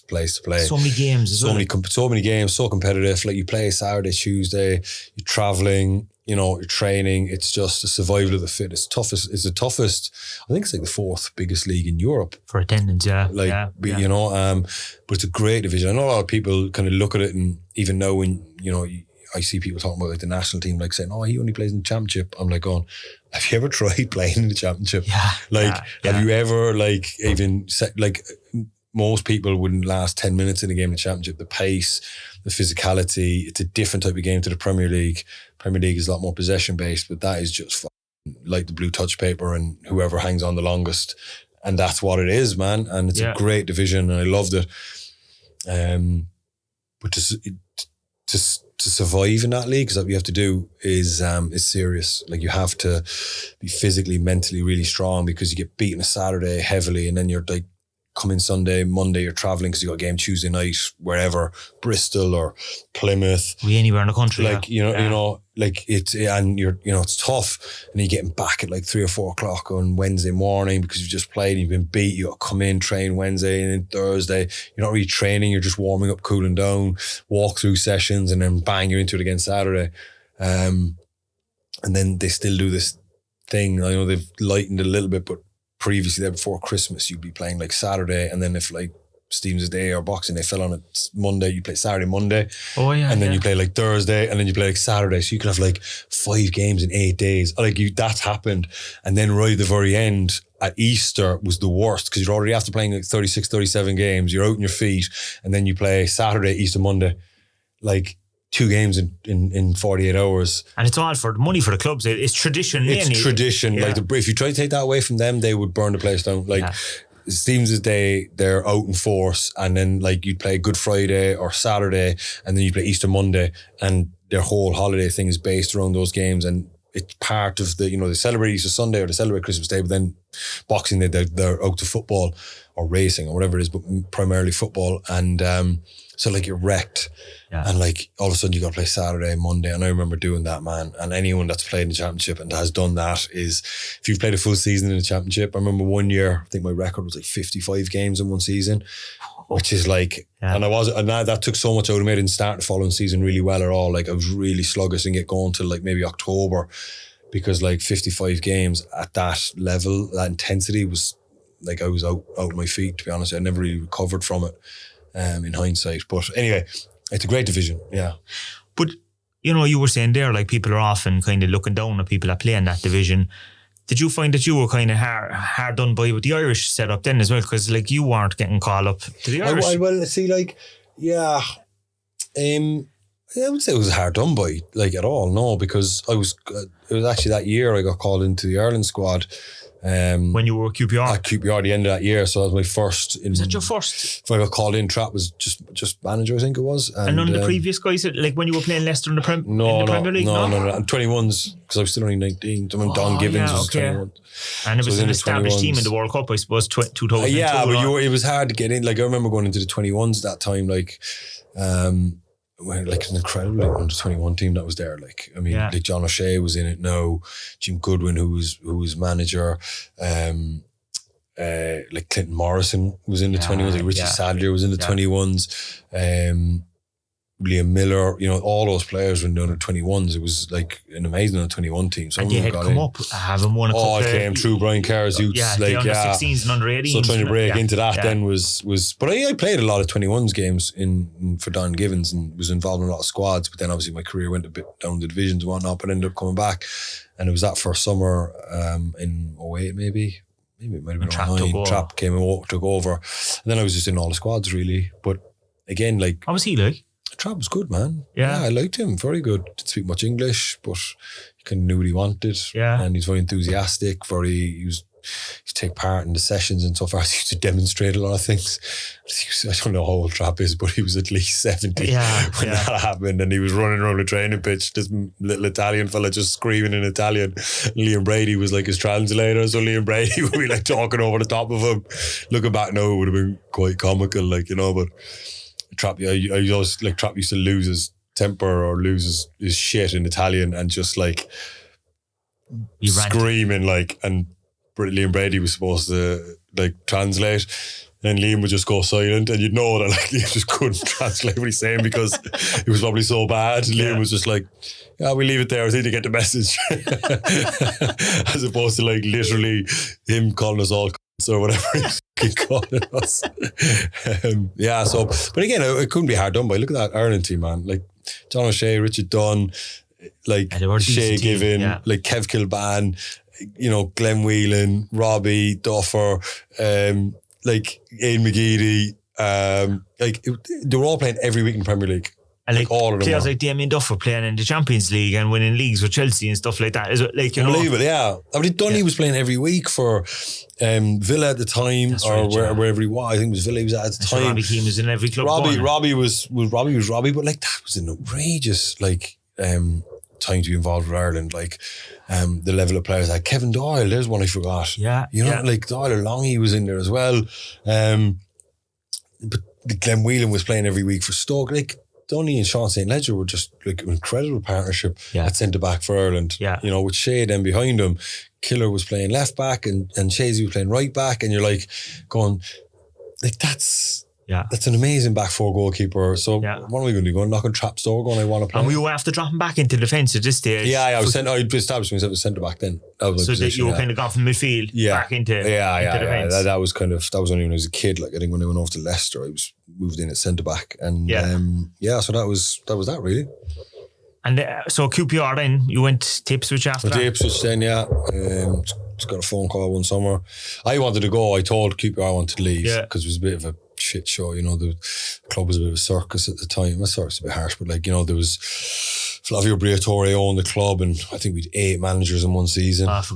place to play. So many games as well. So many games, so competitive. You play Saturday, Tuesday, you're travelling, your training. It's just the survival of the fit. It's the toughest. I think it's like the 4th biggest league in Europe for attendance. Yeah, but it's a great division. I know a lot of people kind of look at it, and even though when I see people talking about like the national team, like saying, "Oh, he only plays in the championship." I'm like, going, "Have you ever tried playing in the championship? Have you ever most people wouldn't last 10 minutes in a game in the championship. The pace, the physicality, it's a different type of game to the Premier League. Premier League is a lot more possession based, but that is just like the blue touch paper and whoever hangs on the longest. And that's what it is, man. And it's a great division, and I loved it. But to survive in that league, because what you have to do is serious. Like, you have to be physically, mentally really strong, because you get beaten a Saturday heavily, and then you're like, come in Sunday, Monday, you're travelling because you got a game Tuesday night, wherever, Bristol or Plymouth. Anywhere in the country. Like, it's tough. And you're getting back at like 3 or 4 o'clock on Wednesday morning because you've just played, you've been beat, you got to come in, train Wednesday, and then Thursday, you're not really training, you're just warming up, cooling down, walk through sessions, and then bang, you're into it again Saturday. And then they still do this thing. I know they've lightened it a little bit, but previously there before Christmas you'd be playing like Saturday, and then if like Stevens' Day or Boxing Day fell on it Monday, you play Saturday, Monday, and then you play like Thursday, and then you play like Saturday, so you could have like 5 games in 8 days. That's happened. And then right at the very end at Easter was the worst, because you're already after playing like 36, 37 games, you're out on your feet, and then you play Saturday, Easter Monday, like 2 games in 48 hours. And it's all for money for the clubs. It's tradition. It's tradition. Yeah. Like, if you try to take that away from them, they would burn the place down. Like, Stevens' Day, they're out in force, and then like you'd play Good Friday or Saturday, and then you play Easter Monday, and their whole holiday thing is based around those games, and it's part of the, they celebrate Easter Sunday or they celebrate Christmas Day, but then Boxing Day, they're out to football or racing or whatever it is, but primarily football. And so like, you're wrecked. And like, all of a sudden you got to play Saturday, Monday. And I remember doing that, man. And anyone that's played in the championship and has done that is, if you've played a full season in the championship, I remember one year, I think my record was like 55 games in one season, which is like, and that took so much out of me. I didn't start the following season really well at all. Like, I was really sluggish and get going till like maybe October, because like 55 games at that level, that intensity was like, I was out of my feet, to be honest. I never really recovered from it in hindsight. But anyway, it's a great division, yeah. But, you were saying there, like, people are often kind of looking down at people that play in that division. Did you find that you were kind of hard done by with the Irish setup then as well? Because, like, you weren't getting called up to the Irish. Well, see, like, I would say it was hard done by, like, at all. No, because it was actually that year I got called into the Ireland squad. When you were at QPR? At QPR, the end of that year. So that was my first. Was that your first? When I got called in, Trapp was just manager, I think it was. And none of the previous guys, like when you were playing Leicester in the Premier League? No. And 21s, because I was still only 19. I mean, Don Givens was 21. And it was an established team in the World Cup, I suppose, 2002. Yeah, but it was hard to get in. Like, I remember going into the 21s at that time, like, like an incredible under 21 team that was there. Like, I mean, like John O'Shea was in it now, Jim Goodwin, who was manager, like Clinton Morrison was in the 21s, like Richie Sadler was in the 21s, Liam Miller, all those players were in the under 21s. It was like an amazing under 21 team. So and they had come up, having won a couple. Oh, it came through Brian Carr's youths. The under 16s and under 18s. So trying to break into that then was. But I played a lot of 21s games for Don Givens and was involved in a lot of squads. But then obviously my career went a bit down the divisions and whatnot, but ended up coming back. And it was that first summer in 08 maybe. Maybe it might have been 09. Trapp came and took over. And then I was just in all the squads really. But again, like. How was he like? Trapp was good, man. Yeah, I liked him. Very good. Didn't speak much English, but he kind of knew what he wanted. Yeah, and he's very enthusiastic. He used to take part in the sessions and so far. He used to demonstrate a lot of things. I don't know how old Trapp is, but he was at least 70 when that happened, and he was running around the training pitch. This little Italian fella just screaming in Italian. Liam Brady was like his translator, so Liam Brady would be like talking over the top of him. Looking back now, it would have been quite comical, like, but. Trapp, Trapp used to lose his temper or lose his shit in Italian and just like screaming, like, and Liam Brady was supposed to like translate. then Liam would just go silent, and you'd know that like Liam just couldn't translate what he's saying because it was probably so bad. Liam was just like, yeah, we leave it there. I think to get the message, as opposed to like literally him calling us all or whatever he's calling us. So, but again, it couldn't be hard done by. Look at that Ireland team, man. Like John O'Shea, Richard Dunn, like Shea Given, like Kev Kilban, you know, Glenn Whelan, Robbie Duffer, like Aidan McGeady, they were all playing every week in the Premier League. And like all of them players like Damien Duffer playing in the Champions League and winning leagues with Chelsea and stuff like that. Is it like, you unbelievable, yeah. I mean, Dunny was playing every week for Villa at the time, wherever he was. I think it was Villa he was at the time. Robbie Keane was in every club. Robbie was Robbie, but like that was an outrageous like time to be involved with Ireland. Like the level of players like Kevin Doyle, there's one I forgot. Yeah, you know, like Doyle or Longy was in there as well. But Glenn Whelan was playing every week for Stoke. Like Donny and Sean St. Ledger were just like an incredible partnership at centre back for Ireland. Yeah. You know, with Shea then behind him, Killer was playing left back and Shazy was playing right back, and you're like going, like that's an amazing back four goalkeeper. So what are we going to do? Going knocking traps door, going I want to play. And we were after dropping back into defence at this stage. I established myself as centre back then. That was so position, that you were kind of gone from midfield back into defence. That was only when I was a kid. Like I think when I went off to Leicester, I was moved in at centre back, and so that was that really. And so QPR then, you went to Ipswich after that? Ipswich then, just got a phone call one summer. I wanted to go. I told QPR I wanted to leave because it was a bit of a shit show. You know, the club was a bit of a circus at the time. The circus is a bit harsh, but like, you know, there was Flavio Briatore owned the club, and I think we had 8 managers in one season. So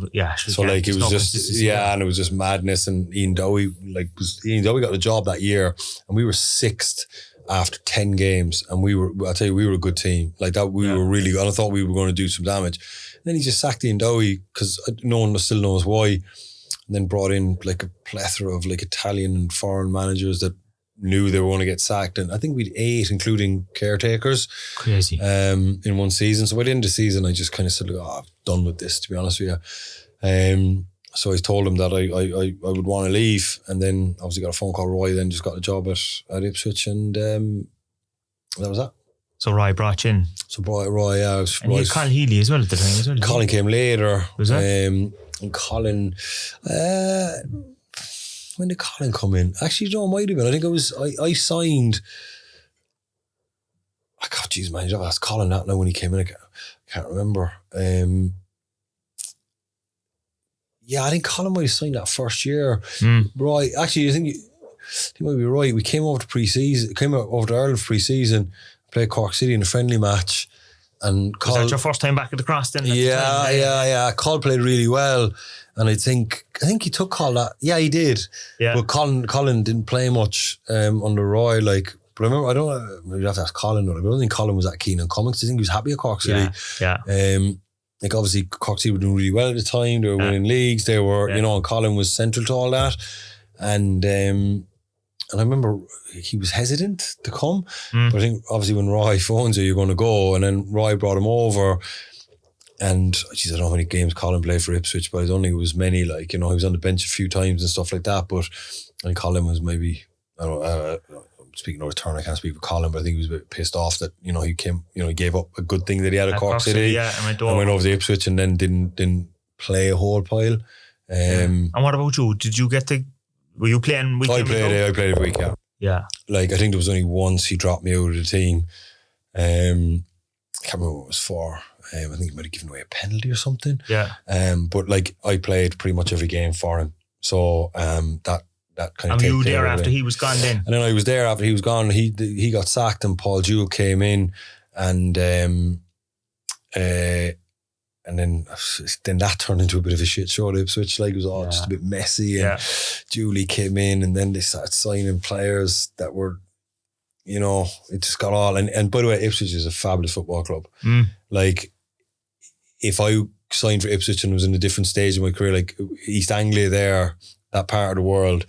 like it was just and it was just madness. And Ian Dowie got the job that year, and we were 6th after 10 games, and we were a good team. Like that, we were really good. I thought we were going to do some damage. And then he just sacked Ian Dowie because no one still knows why. And then brought in like a plethora of like Italian and foreign managers that knew they were going to get sacked. And I think we'd 8, including caretakers. Crazy. In one season. So by the end of the season, I just kind of said, I'm done with this, to be honest with you. So I told him that I would want to leave, and then obviously got a phone call. Roy then just got a job at Ipswich, and that was that. So Roy brought you in. So Roy, yeah. And you had Colin Healy as well at the time, as well. Colin came later. Was that? And Colin, when did Colin come in? Actually, no, it might have been. I think it was, I signed, man, you'd have asked Colin that now when he came in. I can't remember. I think Colin might have signed that first year. Roy, actually, I think you might be right. We came over to pre-season, came over to Ireland for pre-season, played Cork City in a friendly match. And was that your first time back at the Cross then? Yeah. Col played really well, and I think he took Col that. Yeah, he did. Yeah. But Colin didn't play much under Roy. Like, but I remember, I don't know. You'd have to ask Colin. But I don't think Colin was that keen on Cummings. I think he was happy at Cork City. Yeah. Like obviously Cork City were doing really well at the time. They were winning leagues. They were, and Colin was central to all that. And I remember he was hesitant to come. But I think obviously when Roy phones you, you're going to go. And then Roy brought him over. And I don't know how many games Colin played for Ipswich, but I don't think it was many. Like, he was on the bench a few times and stuff like that. But I think Colin was maybe, I don't know, speaking of turn, I can't speak for Colin, but I think he was a bit pissed off that, he came, he gave up a good thing that he had at Cork City. And went over to Ipswich and then didn't play a whole pile. And what about you? Were you playing weekend? I played every week, yeah. Yeah. Like, I think there was only once he dropped me out of the team. I can't remember what it was for. I think he might have given away a penalty or something. Yeah. But like, I played pretty much every game for him. So that kind of. And you were there after he was gone then? And then I was there after he was gone. He got sacked, and Paul Jewell came in, and then that turned into a bit of a shit show at Ipswich. Like, it was all just a bit messy, and Julie came in, and then they started signing players that were, it just got all. And by the way, Ipswich is a fabulous football club. Like, if I signed for Ipswich and was in a different stage in my career, like East Anglia there, that part of the world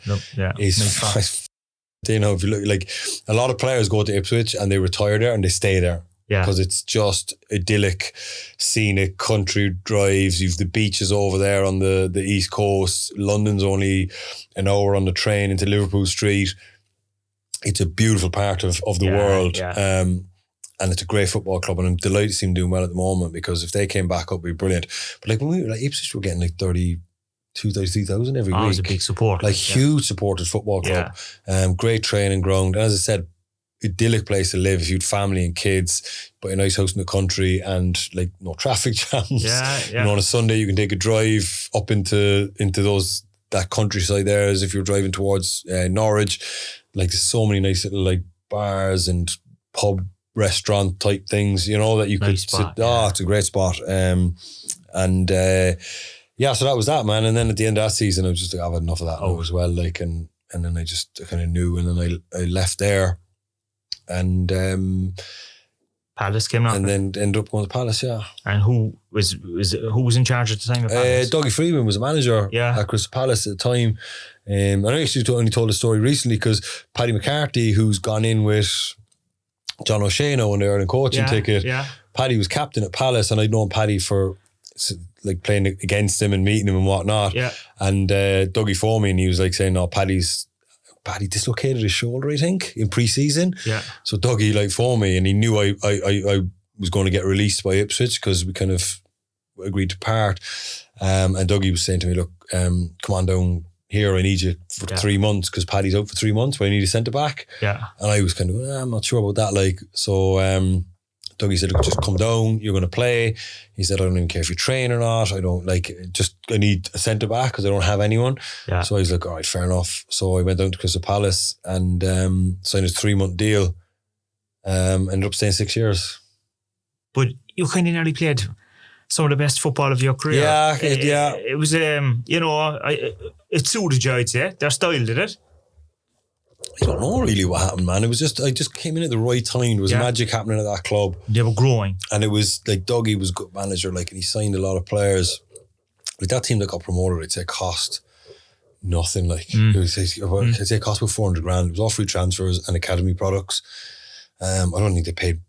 is, if you look, like, a lot of players go to Ipswich and they retire there and they stay there. Because it's just idyllic, scenic country drives. You've the beaches over there on the East Coast. London's only an hour on the train into Liverpool Street. It's a beautiful part of the world. And it's a great football club, and I'm delighted to see them doing well at the moment, because if they came back up, it'd be brilliant. But like when we were like Ipswich, we're getting like 32,000 every week. It was a big support. Like huge supported football club. Great training ground. And as I said, idyllic place to live if you'd family and kids, but a nice house in the country and like no traffic jams. You know, on a Sunday you can take a drive up into that countryside there, as if you're driving towards Norwich. Like there's so many nice little like bars and pub restaurant type things, you know, that you could sit. It's a great spot. So that was that, man. And then at the end of that season I was just like, I've had enough of that now as well. Like and then I just kind of knew, and then I left there. And Palace came out, and then ended up going to Palace. And who was in charge at the time of Palace? Dougie Freeman was a manager at Crystal Palace at the time. And I actually only told the story recently because Paddy McCarthy, who's gone in with John O'Shea now on the Ireland coaching ticket, Paddy was captain at Palace, and I'd known Paddy for like playing against him and meeting him and whatnot. And Dougie phoned me, and he was like saying, "No, Paddy dislocated his shoulder, I think, in pre-season." So Dougie like phoned me, and he knew I was going to get released by Ipswich because we kind of agreed to part. And Dougie was saying to me, "Look, come on down here. I need you for 3 months because Paddy's out for 3 months, but I need a centre back." And I was kind of, I'm not sure about that. Like, so Dougie said, "Look, just come down. You're going to play." He said, "I don't even care if you train or not. I need a centre back because I don't have anyone." So I was like, all right, fair enough. So I went down to Crystal Palace and signed a 3-month deal. Ended up staying 6 years. But you kind of nearly played some of the best football of your career. It was, it suited you, I'd say. Their style, did it? I don't know really what happened, man. It was just, I just came in at the right time. There was magic happening at that club. They were growing. And it was like, Dougie was a good manager, like, and he signed a lot of players. Like that team that got promoted, I'd say cost nothing. Like, I'd say it cost about 400 grand. It was all free transfers and academy products. I don't think they paid,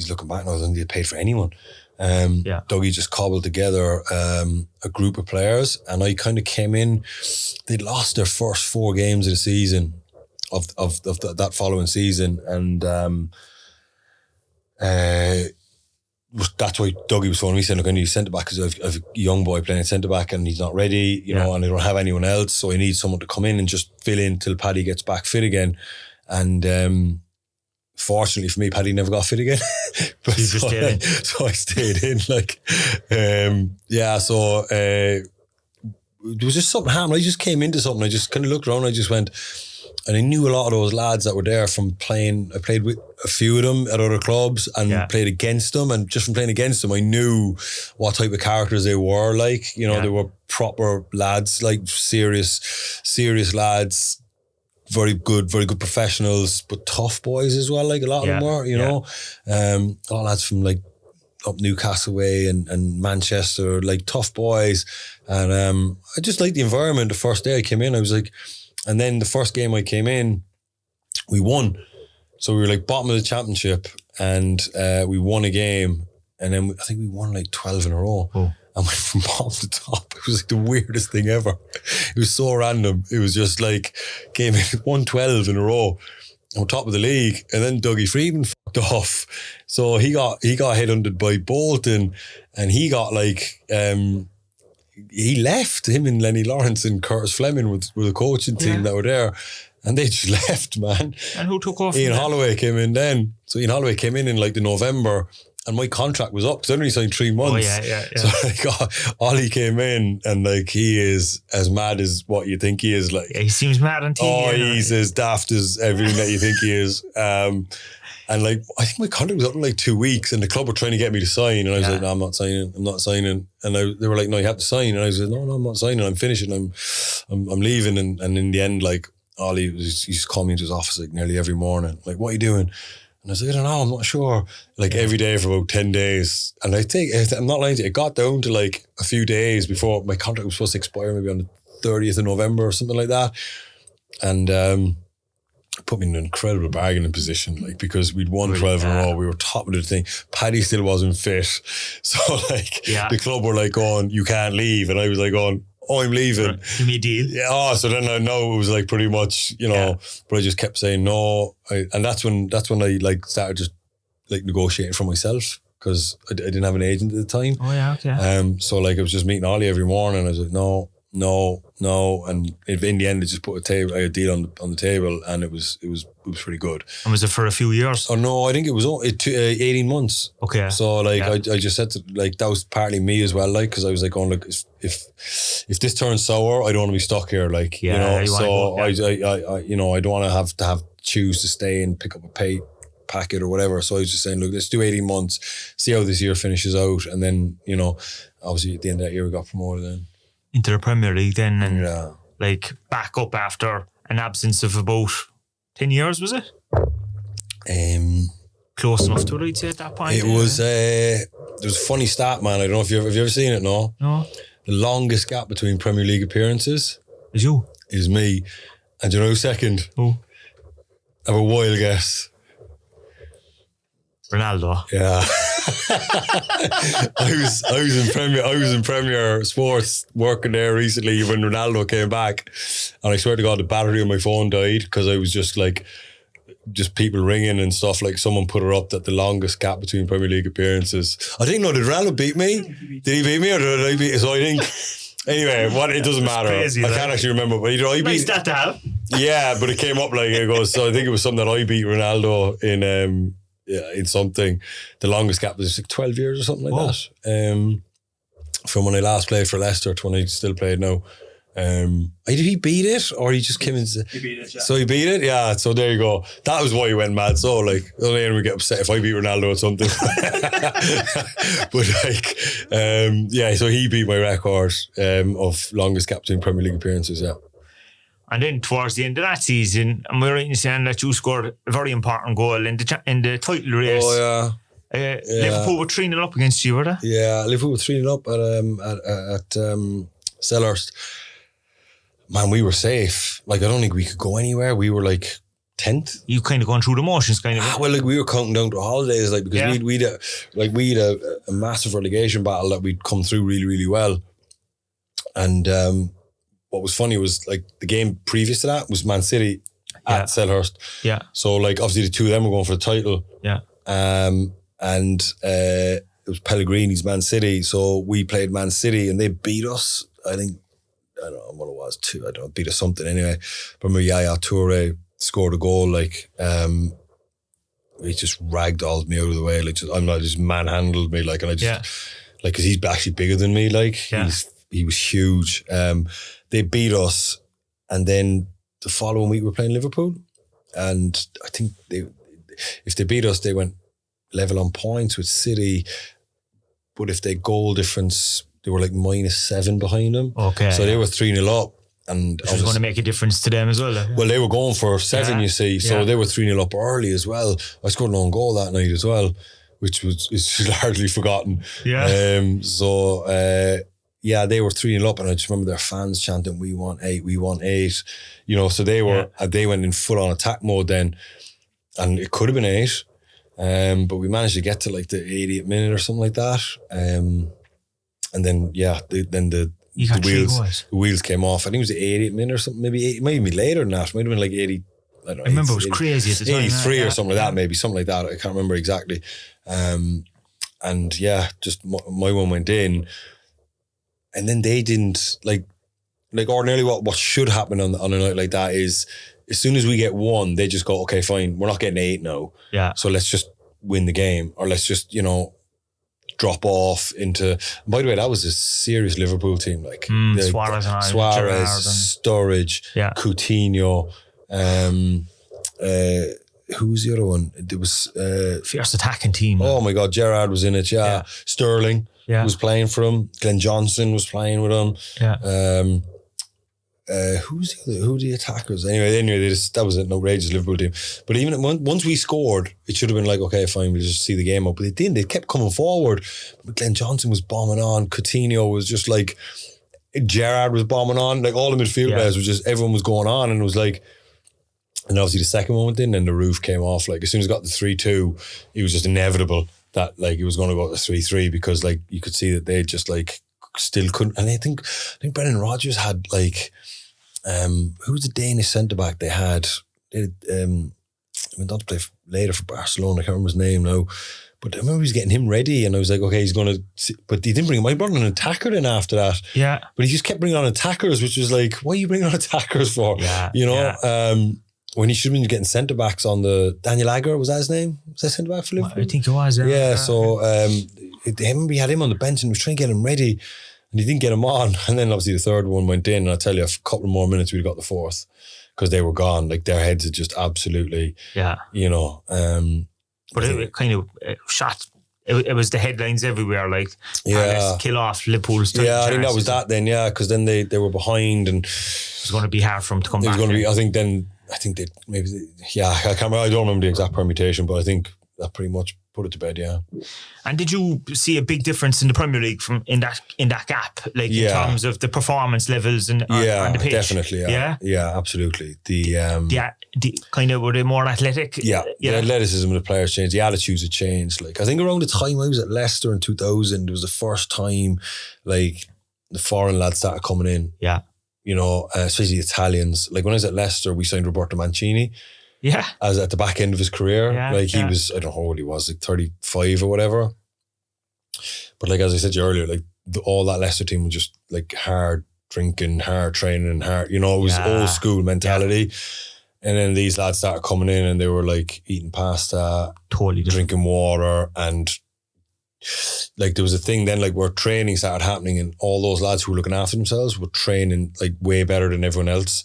looking back now, I don't think they paid for anyone. Dougie just cobbled together a group of players, and I kind of came in. They'd lost their first 4 games of the season. Of that following season, and that's why Dougie was phoning me saying, "Look, I need a centre back because I've a young boy playing centre back and he's not ready, you know, and I don't have anyone else, so I need someone to come in and just fill in till Paddy gets back fit again." And fortunately for me, Paddy never got fit again. So I stayed in. Like, So there was just something happened. I just came into something. I just kind of looked around. I just went. And I knew a lot of those lads that were there from playing. I played with a few of them at other clubs and played against them. And just from playing against them, I knew what type of characters they were like. You know, they were proper lads, like serious lads, very good professionals, but tough boys as well. Like a lot of them were, you know. A lot of lads from like up Newcastle way and Manchester, like tough boys. And I just liked the environment. The first day I came in, I was like, and then the first game I came in, we won. So we were like bottom of the championship, and we won a game. And then I think we won like 12 in a row. And went from bottom to top. It was like the weirdest thing ever. It was so random. It was just like, came in, won 12 in a row on top of the league. And then Dougie Freeman fucked off. So he got headhunted by Bolton, and he got like... he left, him and Lenny Lawrence and Curtis Fleming with the coaching team that were there, and they just left, man. And who took off? Ian Holloway came in then. So Ian Holloway came in like the November, and my contract was up because I only signed 3 months. So like, Ollie came in, and like he is as mad as what you think he is. Like he seems mad on TV. He's as daft as everything that you think he is. And like, I think my contract was up in like 2 weeks, and the club were trying to get me to sign, and I was like, "No, I'm not signing." And they were like, "No, you have to sign." And I was like, "No, I'm not signing. I'm finishing. I'm leaving." And in the end, like, Ollie he used to call me into his office like nearly every morning, like, "What are you doing?" And I was like, "I don't know, I'm not sure." Like every day for about 10 days. And I think, I'm not lying to you, it got down to like a few days before my contract was supposed to expire, maybe on the 30th of November or something like that. And put me in an incredible bargaining position, like, because we'd won 12 in a row. We were top of the thing. Paddy still wasn't fit. So, like, the club were like going, you can't leave. And I was like going, oh, I'm leaving. Give me a deal. Yeah. Oh, so then I know it was like pretty much, you know, but I just kept saying no. And that's when I like started just like negotiating for myself, because I didn't have an agent at the time. Oh, yeah, okay. So, like, I was just meeting Ollie every morning. I was like, no. And in the end, they just put a deal on the table, and it was pretty good. And was it for a few years? Oh no, I think it was 18 months. Okay. So, like, I just said to, like, that was partly me as well, like, because I was like, going, like, if this turns sour, I don't want to be stuck here, like, you know. So I you know, I don't want to have choose to stay and pick up a pay packet or whatever. So I was just saying, look, let's do 18 months, see how this year finishes out, and then, you know, obviously at the end of that year we got promoted then into the Premier League then, and like back up after an absence of about 10 years, was it? Close enough to it, I'd say, at that point. It was there was a funny stat, man. I don't know if have you ever seen it. No. The longest gap between Premier League appearances is you. Is me. And do you know who's second? Who? I have a wild guess. Ronaldo. Yeah. I was in Premier Sports working there recently when Ronaldo came back, and I swear to God the battery on my phone died, because I was just like, just people ringing and stuff, like someone put it up that the longest gap between Premier League appearances. I think, no, did Ronaldo beat me? Did he beat me or did I beat? So I think, anyway, it doesn't matter. Crazy, I can't actually remember, but I beat. Nice that to have. Yeah, but it came up like it goes. So I think it was something that I beat Ronaldo in something. The longest gap was like 12 years or something like that. From when I last played for Leicester to when I still played now. Did he beat it, or he just came in? He beat it, yeah. So he beat it? Yeah, so there you go. That was why he went mad. So, like, only anyone would get upset if I beat Ronaldo or something. But, like, so he beat my record of longest gap between Premier League appearances, yeah. And then towards the end of that season, am I right in saying that you scored a very important goal in the title race? Oh, yeah. Liverpool were 3-0 up against you, were they? Yeah, Liverpool were 3-0 up at Selhurst. Man, we were safe. Like, I don't think we could go anywhere. We were like 10th. You kind of going through the motions, kind of. Well, like, we were counting down to holidays, like, because we'd a massive relegation battle that we'd come through really, really well. And what was funny was, like, the game previous to that was Man City at Selhurst. Yeah. So, like, obviously the two of them were going for the title. Yeah. And it was Pellegrini's Man City. So we played Man City and they beat us. I think, I don't know what it was, beat us something anyway. But Yaya Toure scored a goal, like, he just ragdolled me out of the way. Like, just manhandled me, like, and I just, like, because he's actually bigger than me, like, he was huge. They beat us, and then the following week we're playing Liverpool, and I think if they beat us, they went level on points with City, but if they goal difference, they were like -7 behind them. Okay. So they were 3-0 up. And which was going to make a difference to them as well. Well, they were going for 7, you see. So they were 3-0 up early as well. I scored an own goal that night as well, which is largely forgotten. Yeah. They were 3-0 up, and I just remember their fans chanting, "We want 8, we want 8." You know, so they went in full on attack mode then, and it could have been 8. But we managed to get to like the 80th minute or something like that. And then, the wheels came off. I think it was the 80th minute or something. Maybe it might be later than that. It might have been like 80. I don't know. I remember it was crazy at the time. 83 or something like that, maybe. Something like that. I can't remember exactly. Just my one went in. And then they didn't, like ordinarily what should happen on a night like that is, as soon as we get 1, they just go, okay, fine, we're not getting 8 now. Yeah. So let's just win the game, or let's just, drop off into. By the way, that was a serious Liverpool team, like Suarez, Sturridge, Coutinho. Who was the other one? There was fierce attacking team. Oh my God, Gerrard was in it. Yeah. Sterling was playing for him. Glenn Johnson was playing with him. Yeah. Who the attackers? Anyway, that was an outrageous Liverpool team. But even once we scored, it should have been like, okay, fine, we'll just see the game up. But they didn't. They kept coming forward. But Glenn Johnson was bombing on. Coutinho was just like, Gerrard was bombing on. Like, all the midfield players was just, everyone was going on, and it was like, And obviously the second one went in and the roof came off. Like as soon as it got the 3-2, it was just inevitable that like it was going to go to 3-3 because like you could see that they just like still couldn't. And I think Brendan Rodgers had like, who was the Danish centre-back they had? They went on to play later for Barcelona. I can't remember his name now. But I remember he was getting him ready and I was like, okay, he's going to... But he didn't bring him. He brought on an attacker then after that. Yeah. But he just kept bringing on attackers, which was like, what are you bringing on attackers for? Yeah. You know? When he should have been getting centre-backs on the... Daniel Agger, was that his name? Was that centre-back for Liverpool? I think it was. Yeah, so we had him on the bench and we was trying to get him ready and he didn't get him on. And then obviously the third one went in and I tell you, a couple more minutes we'd got the fourth because they were gone. Like their heads had just absolutely... Yeah. You know... But it kind of shot. It was the headlines everywhere, like Palace kill off Liverpool's. Yeah, I think that was that then. Yeah, because then they were behind, and it was going to be hard for them to come back. It was going to be. I think they maybe. I can't remember. I don't remember the exact permutation, but I think that pretty much put it to bed. Yeah. And did you see a big difference in the Premier League from in that gap, like in terms of the performance levels and on the pitch? Definitely. Yeah, absolutely. The kind of were they more athletic? Yeah. The athleticism of the players changed. The attitudes had changed. Like I think around the time I was at Leicester in 2000, it was the first time like the foreign lads started coming in. Yeah. You know, especially the Italians. Like when I was at Leicester, we signed Roberto Mancini. Yeah. As at the back end of his career. Yeah, like he was, I don't know how old he was, like 35 or whatever. But like as I said to you earlier, like all that Leicester team was just like hard drinking, hard training, hard, you know, it was old school mentality. Yeah. And then these lads started coming in and they were like eating pasta, totally drinking water, and like there was a thing then like where training started happening and all those lads who were looking after themselves were training like way better than everyone else.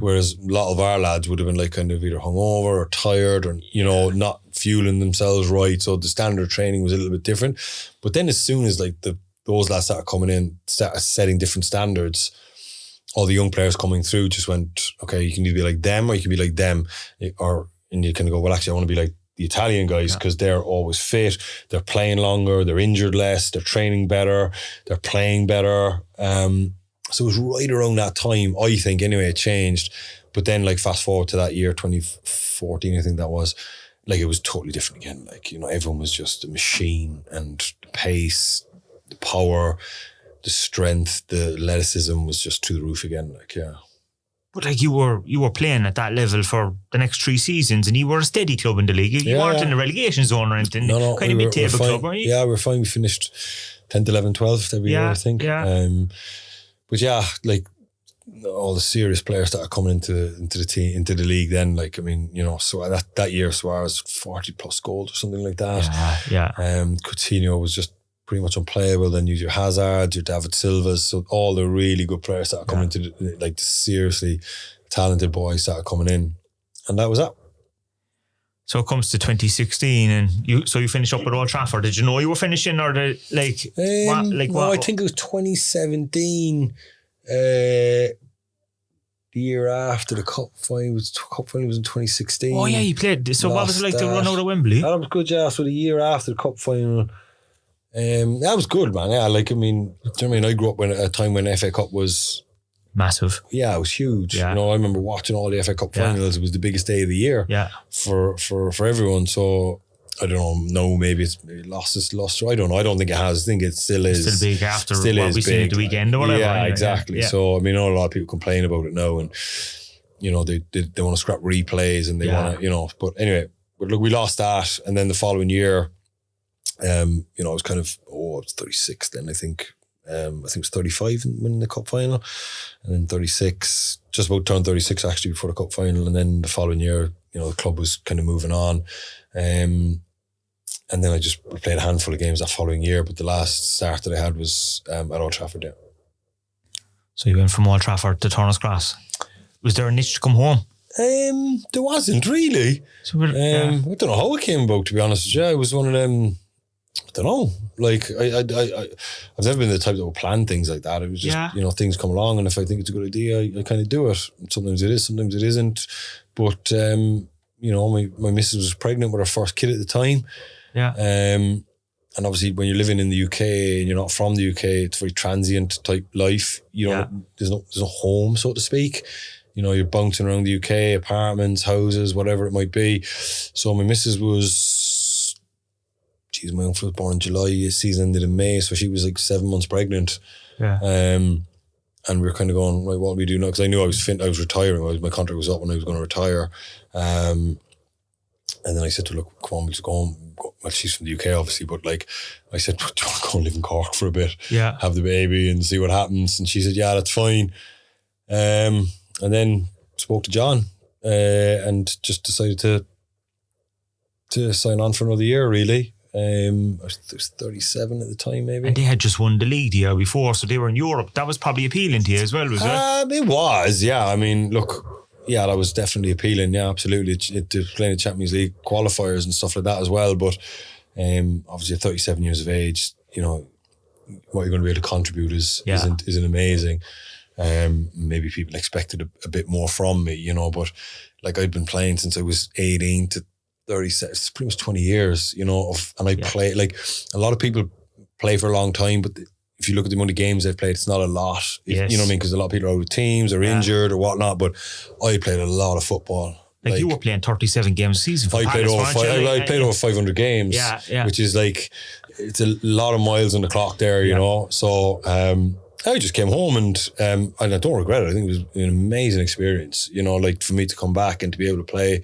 Whereas a lot of our lads would have been like kind of either hungover or tired or, you know, not fueling themselves right. So the standard of training was a little bit different. But then as soon as like those lads started coming in, started setting different standards, all the young players coming through just went, okay, you can either be like them or you can be like them. And you kind of go, well, actually, I want to be like the Italian guys because they're always fit, they're playing longer, they're injured less, they're training better, they're playing better. So it was right around that time, I think, anyway, it changed. But then, like, fast forward to that year, 2014, I think that was, like, it was totally different again. Like, you know, everyone was just a machine, and the pace, the power, the strength, the athleticism was just through the roof again. Like, yeah. But like you were playing at that level for the next 3 seasons, and you were a steady club in the league. You weren't in the relegation zone or anything. No, kind of mid-table club, weren't you? Yeah, we were fine. We finished 10th, 11th, 12th every year, I think. Yeah. But yeah, like all the serious players that are coming into the team, into the league then, like, I mean, you know, so that year Suarez 40 plus goals or something like that. Yeah. Coutinho was just pretty much unplayable. Then you your Hazard, your David Silvas, so all the really good players that are coming into the seriously talented boys that are coming in, and that was that. So it comes to 2016, and you finished up at Old Trafford. Did you know you were finishing, or I think it was 2017. The year after the cup final was in 2016. Oh yeah, you played. So what was it like to run out of Wembley? That was good, yeah. So the year after the cup final, that was good, man. Yeah, like, I mean, do you know what I mean? I grew up at a time when FA Cup was massive. Yeah, it was huge. Yeah. You know, I remember watching all the FA Cup finals. It was the biggest day of the year. Yeah. For everyone. So I don't know. No, maybe lost. I don't know. I don't think it has. I think it still is. It's still big after what we seen at the weekend or whatever. Yeah, exactly. Yeah. So I mean, I know a lot of people complain about it now, and you know they want to scrap replays and they want to, you know. But anyway, look, we lost that, and then the following year, you know, I was kind of I was 36 then. I think it was 35 winning the cup final, and then 36, just about turned 36 actually before the cup final, and then the following year, you know, the club was kind of moving on. And then I played a handful of games that following year, but the last start that I had was at Old Trafford, yeah. So you went from Old Trafford to Turner's Cross. Was there a niche to come home? There wasn't really. So I don't know how it came about, to be honest with you. It was one of them, I don't know. Like, I've never been the type that will plan things like that. It was just, you know, things come along, and if I think it's a good idea, I kind of do it. Sometimes it is, sometimes it isn't. But, you know, my missus was pregnant with her first kid at the time. Yeah. And obviously when you're living in the UK and you're not from the UK, it's a very transient type life. You know, there's no home, so to speak. you're bouncing around the UK, apartments, houses, whatever it might be. So my missus was, my uncle was born in July, his season ended in May, so she was like 7 months pregnant. Yeah. And we were kind of going, right, what do we do now? Because I knew I was retiring. My contract was up when I was going to retire. And then I said to her, look, come on, we'll just go home. Well, she's from the UK, obviously, but like I said, do you want to go and live in Cork for a bit? Yeah. Have the baby and see what happens. And she said, yeah, that's fine. And then spoke to John and just decided to sign on for another year, really. I was 37 at the time, maybe. And they had just won the league the year before, so they were in Europe. That was probably appealing to you as well, was it? It was, yeah. I mean, look, yeah, that was definitely appealing. Yeah, absolutely. To play in the Champions League qualifiers and stuff like that as well. But obviously, at 37 years of age, what you're going to be able to contribute isn't amazing. Maybe people expected a bit more from me, but like I'd been playing since I was 18 to 37, it's pretty much 20 years, and I play, like a lot of people play for a long time, but if you look at the amount of games they've played, it's not a lot. Yes. You know what I mean? Because a lot of people are out with teams or injured or whatnot, but I played a lot of football. Like you were playing 37 games a season for I played over 500 games, which is like, it's a lot of miles on the clock there, you know? So, I just came home and I don't regret it. I think it was an amazing experience, like for me to come back and to be able to play,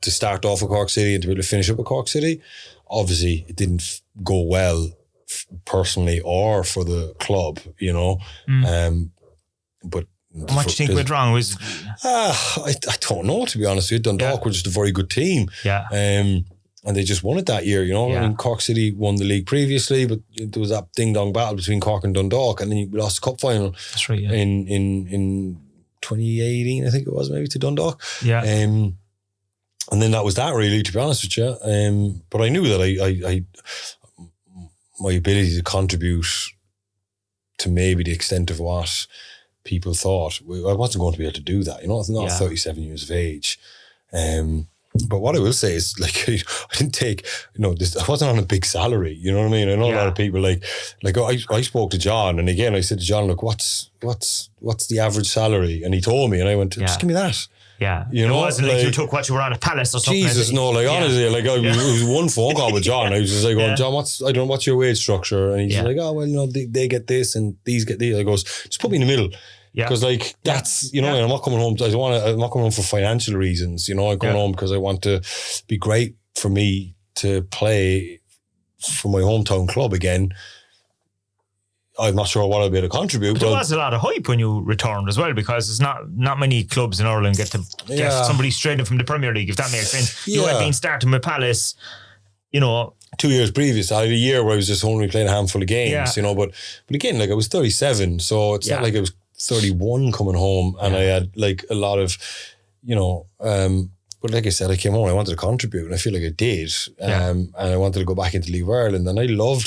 to start off with Cork City and to be able to finish up with Cork City. Obviously, it didn't go well personally or for the club, but what do you think went wrong? I don't know, to be honest with you. Dundalk were just a very good team. Yeah. And they just won it that year, I mean, Cork City won the league previously, but there was that ding-dong battle between Cork and Dundalk, and then we lost the cup final. That's right, in 2018, I think it was, maybe, to Dundalk. Yeah. And then that was that, really, to be honest with you. But I knew that I my ability to contribute to maybe the extent of what people thought, I wasn't going to be able to do that. It's not 37 years of age. But what I will say is, like, I didn't take, I wasn't on a big salary. You know what I mean? I know a lot of people like I spoke to John, and again I said to John, look, what's the average salary? And he told me, and I went, just give me that. Yeah, it wasn't like you took what you were on a Palace or something. Jesus, no, honestly, it was one phone call with John. I was just like, going, John, what's your wage structure? And he's like, oh, well, they get this and these get these. I goes, just put me in the middle. Yeah, because that's I'm not coming home. I'm not coming home for financial reasons. I'm coming home because I want to be great for me to play for my hometown club again. I'm not sure what I'll be able to contribute. But there was a lot of hype when you returned as well, because there's not many clubs in Ireland get somebody straight in from the Premier League, if that makes sense. You had been starting with Palace, 2 years previous. I had a year where I was just only playing a handful of games, but again, like I was 37, so it's not like I was 31 coming home and I had like a lot of, but like I said, I came home, I wanted to contribute, and I feel like I did. And I wanted to go back into League of Ireland, and I loved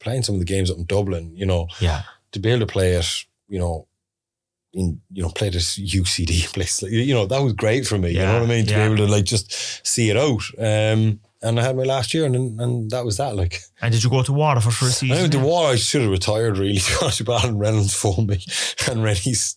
playing some of the games up in Dublin, to be able to play it, play this UCD place, that was great for me. You know what I mean? To be able to just see it out. And I had my last year, and that was that. And did you go to Waterford for a season? I went to Waterford. I should have retired, really. Alan Reynolds phoned me, and Rennie's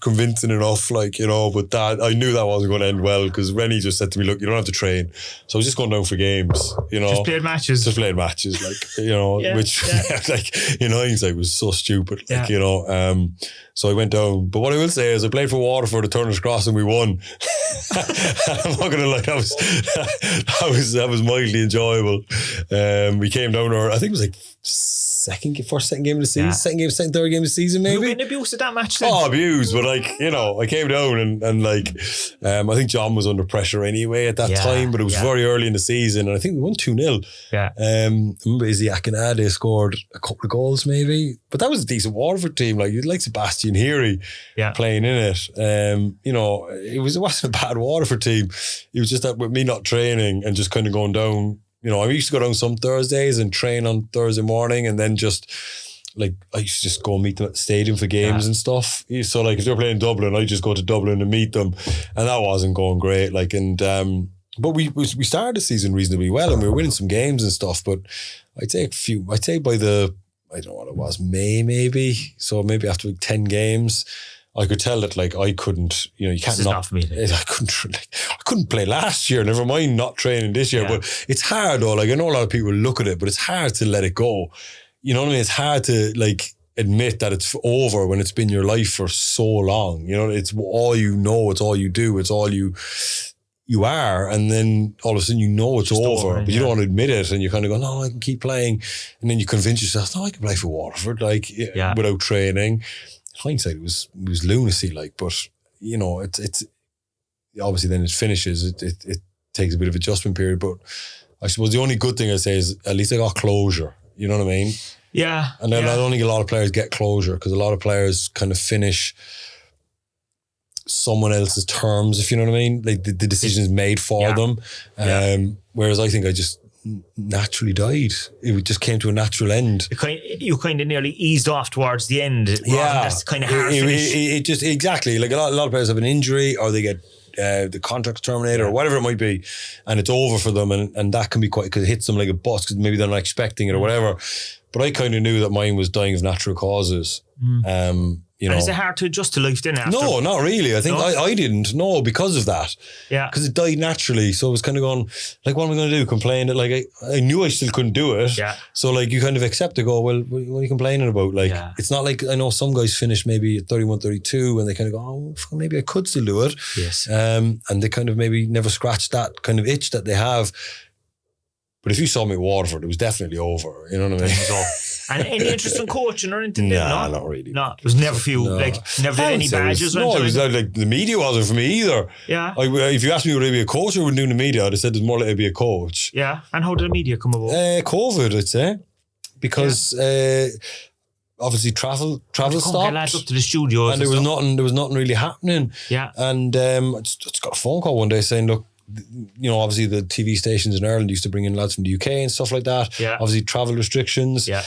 convincing enough, but that I knew that wasn't going to end well, because Rennie just said to me, look, you don't have to train. So I was just going down for games, Just played matches. Just played matches, which in hindsight was so stupid, so I went down. But what I will say is I played for Waterford at Turner's Cross and we won. I'm not going to lie, that was mildly enjoyable. We came down, I think it was second game of the season, third game of the season, maybe. You were getting abused at that match then? Oh, abused, but I came down and I think John was under pressure anyway at that time, but it was very early in the season, and I think we won 2-0. Yeah. Remember Izzy Akinade scored a couple of goals maybe, but that was a decent Waterford team, you'd like Sebastian Heary playing in it. It wasn't a bad Waterford team. It was just that with me not training and just kind of going down, I used to go down some Thursdays and train on Thursday morning, and then just I used to just go and meet them at the stadium for games and stuff. So if they were playing Dublin, I'd just go to Dublin and meet them, and that wasn't going great. But we started the season reasonably well, and we were winning some games and stuff. But I'd say by the I don't know what it was, May maybe. So maybe after 10 games, I could tell that like I couldn't, you can't not for me. I couldn't play last year, never mind not training this year. But it's hard though. Like I know a lot of people look at it, but it's hard to let it go. You know what I mean? It's hard to like admit that it's over when it's been your life for so long. It's all you know, it's all you do, it's all you are, and then all of a sudden it's over, but you don't want to admit it, and you kind of go, no, I can keep playing, and then you convince yourself, no, I can play for Waterford, without training. Hindsight, it was lunacy, but it's obviously then it finishes. It takes a bit of adjustment period, but I suppose the only good thing I'd say is at least I got closure. You know what I mean? Yeah. And then I don't think a lot of players get closure because a lot of players kind of finish someone else's terms, if you know what I mean. Like the decision is made for them. Whereas I think I just naturally died. It just came to a natural end. You kind of nearly eased off towards the end. That's kind of hard finish. It just, exactly. Like a lot of players have an injury or they get the contract's terminated or whatever it might be, and it's over for them, and that can be quite, because it hits them like a bus because maybe they're not expecting it or whatever. But I kind of knew that mine was dying of natural causes. And is it hard to adjust to life then after? No, not really. I think I didn't. No, because of that. Yeah. Because it died naturally. So I was kind of going, like, what am I going to do? Complain that, like, I knew I still couldn't do it. Yeah. So, like, you kind of accept to go, well, what are you complaining about? Like, it's not like, I know some guys finish maybe at 31, 32 and they kind of go, oh, maybe I could still do it. Yes. And they kind of maybe never scratch that kind of itch that they have. But if you saw me at Waterford, it was definitely over. You know what I mean? And any interest in coaching or anything? Nah, not really. No, it was never for you. No. Like, never did any badges or anything? No, it was like the media wasn't for me either. Yeah. If you asked me would I be a coach or would I do the media, I'd have said it's more likely to be a coach. Yeah. And how did the media come about? COVID, I'd say. Because obviously travel stopped. Lads up to the studios. And there was nothing really happening. Yeah. And I just got a phone call one day saying, look, obviously the TV stations in Ireland used to bring in lads from the UK and stuff like that. Yeah. Obviously travel restrictions. Yeah.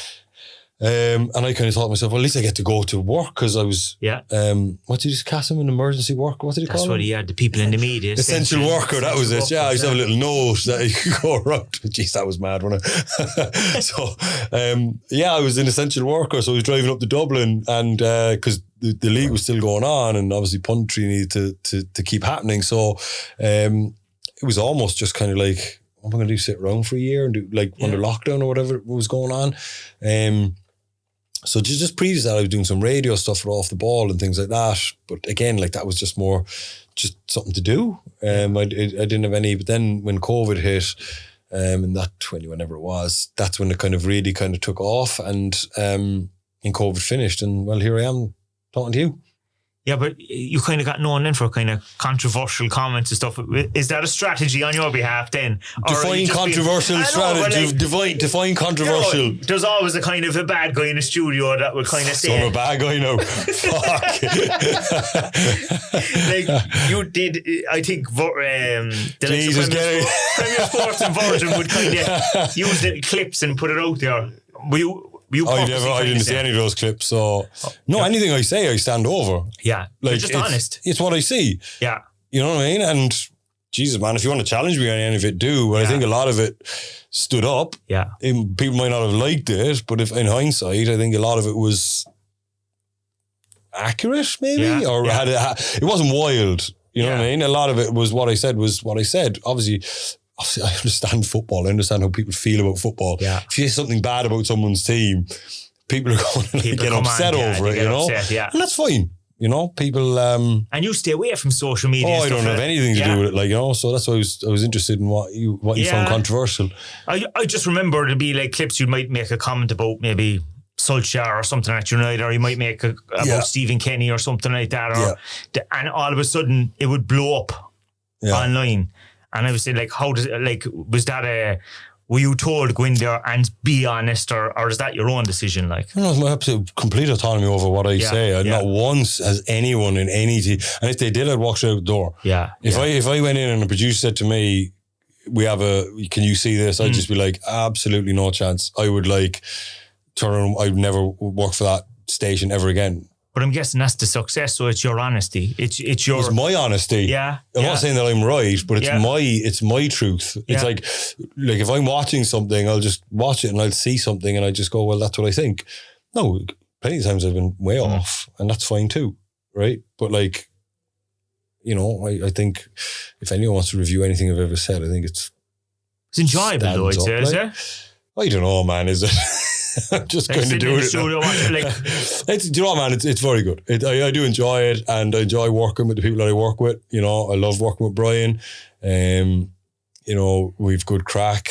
And I kind of thought to myself, well, at least I get to go to work because I was, what did you cast him in emergency work? What did he call him? That's what he had, the people in the media. Essential worker, that was it. Yeah, I used to have a little note that you could go around. Jeez, that was mad, wasn't it? So, I was an essential worker. So I was driving up to Dublin and because the league was still going on and obviously punditry needed to keep happening. So it was almost just kind of like, what am I going to do, sit around for a year and do like under lockdown or whatever was going on? So just previous to that, I was doing some radio stuff for Off the Ball and things like that. But again, like that was just more just something to do. I didn't have any. But then when COVID hit, in that 20, whenever it was, that's when it kind of really kind of took off. And COVID finished. And well, here I am talking to you. Yeah, but you kind of got known then for kind of controversial comments and stuff. Is that a strategy on your behalf then? Define controversial strategy. Define controversial. There's always a kind of a bad guy in the studio that would kind of say... So I'm a bad guy now. Fuck. Like, you did, I think, Jesus, Premier Sports and Virgin would kind of use little clips and put it out there. I didn't see any of those clips. So anything I say, I stand over. Yeah, like, you're just honest. It's what I see. Yeah, you know what I mean. And Jesus, man, if you want to challenge me on any of it, do. But I think a lot of it stood up. Yeah, people might not have liked it, but if in hindsight, I think a lot of it was accurate, maybe, or it wasn't wild. You know what I mean? A lot of it was what I said. Obviously, I understand football. I understand how people feel about football. Yeah. If you say something bad about someone's team, people are going to get upset over it, And that's fine. People... and you stay away from social media. I don't have anything to do with it, so that's why I was interested in what you found controversial. I just remember there'd be like clips you might make a comment about maybe Solskjaer or something at United, or you might make about Stephen Kenny or something like that, and all of a sudden it would blow up online. And I was saying, like, how does it, like, was that were you told to go in there and be honest, or is that your own decision? Like, no, it's my absolute complete autonomy over what I say. Not once has anyone in any team, and if they did, I'd walk straight out the door. Yeah. If I went in and the producer said to me, can you see this? I'd just be like, absolutely no chance. I would like turn around, I'd never work for that station ever again. But I'm guessing that's the success. So it's your honesty. It's my honesty. Yeah. I'm not saying that I'm right, but it's my truth. It's like if I'm watching something, I'll just watch it and I'll see something and I just go, well, that's what I think. No, plenty of times I've been way off, and that's fine too, right? But like, you know, I think if anyone wants to review anything I've ever said, I think it's enjoyable though, I'd say, is it? I don't know, man, is it? I'm just going to do it. Do you know what, man? It's very good. I do enjoy it, and I enjoy working with the people that I work with. You know, I love working with Brian. You know, we've good crack.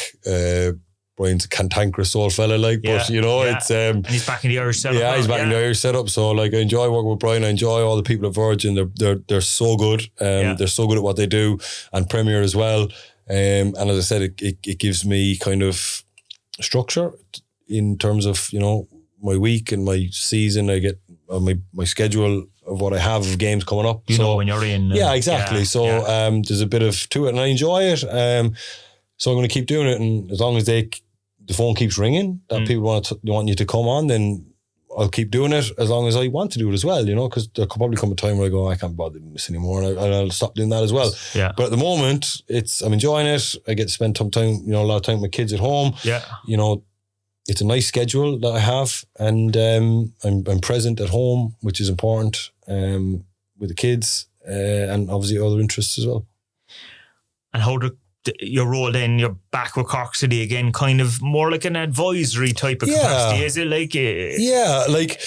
Brian's a cantankerous old fella, like, but you know, it's and he's back in the Irish setup. Yeah, he's back in the Irish setup. So like, I enjoy working with Brian. I enjoy all the people at Virgin. They're so good. They're so good at what they do, and Premier as well. And as I said, it gives me kind of structure in terms of, you know, my week and my season. I get my schedule of what I have of games coming up. You know when you're in. Yeah, exactly. There's a bit of to it, and I enjoy it. So I'm going to keep doing it, and as long as the phone keeps ringing, that people want you to come on, then I'll keep doing it as long as I want to do it as well, you know, because there could probably come a time where I go, I can't bother doing this anymore, and I'll stop doing that as well. Yeah. But at the moment, I'm enjoying it. I get to spend some time, you know, a lot of time with my kids at home. Yeah. You know, it's a nice schedule that I have, and I'm present at home, which is important, with the kids, and obviously other interests as well. And how your role then, you're back with Cork City again, kind of more like an advisory type of capacity, is it? Like, like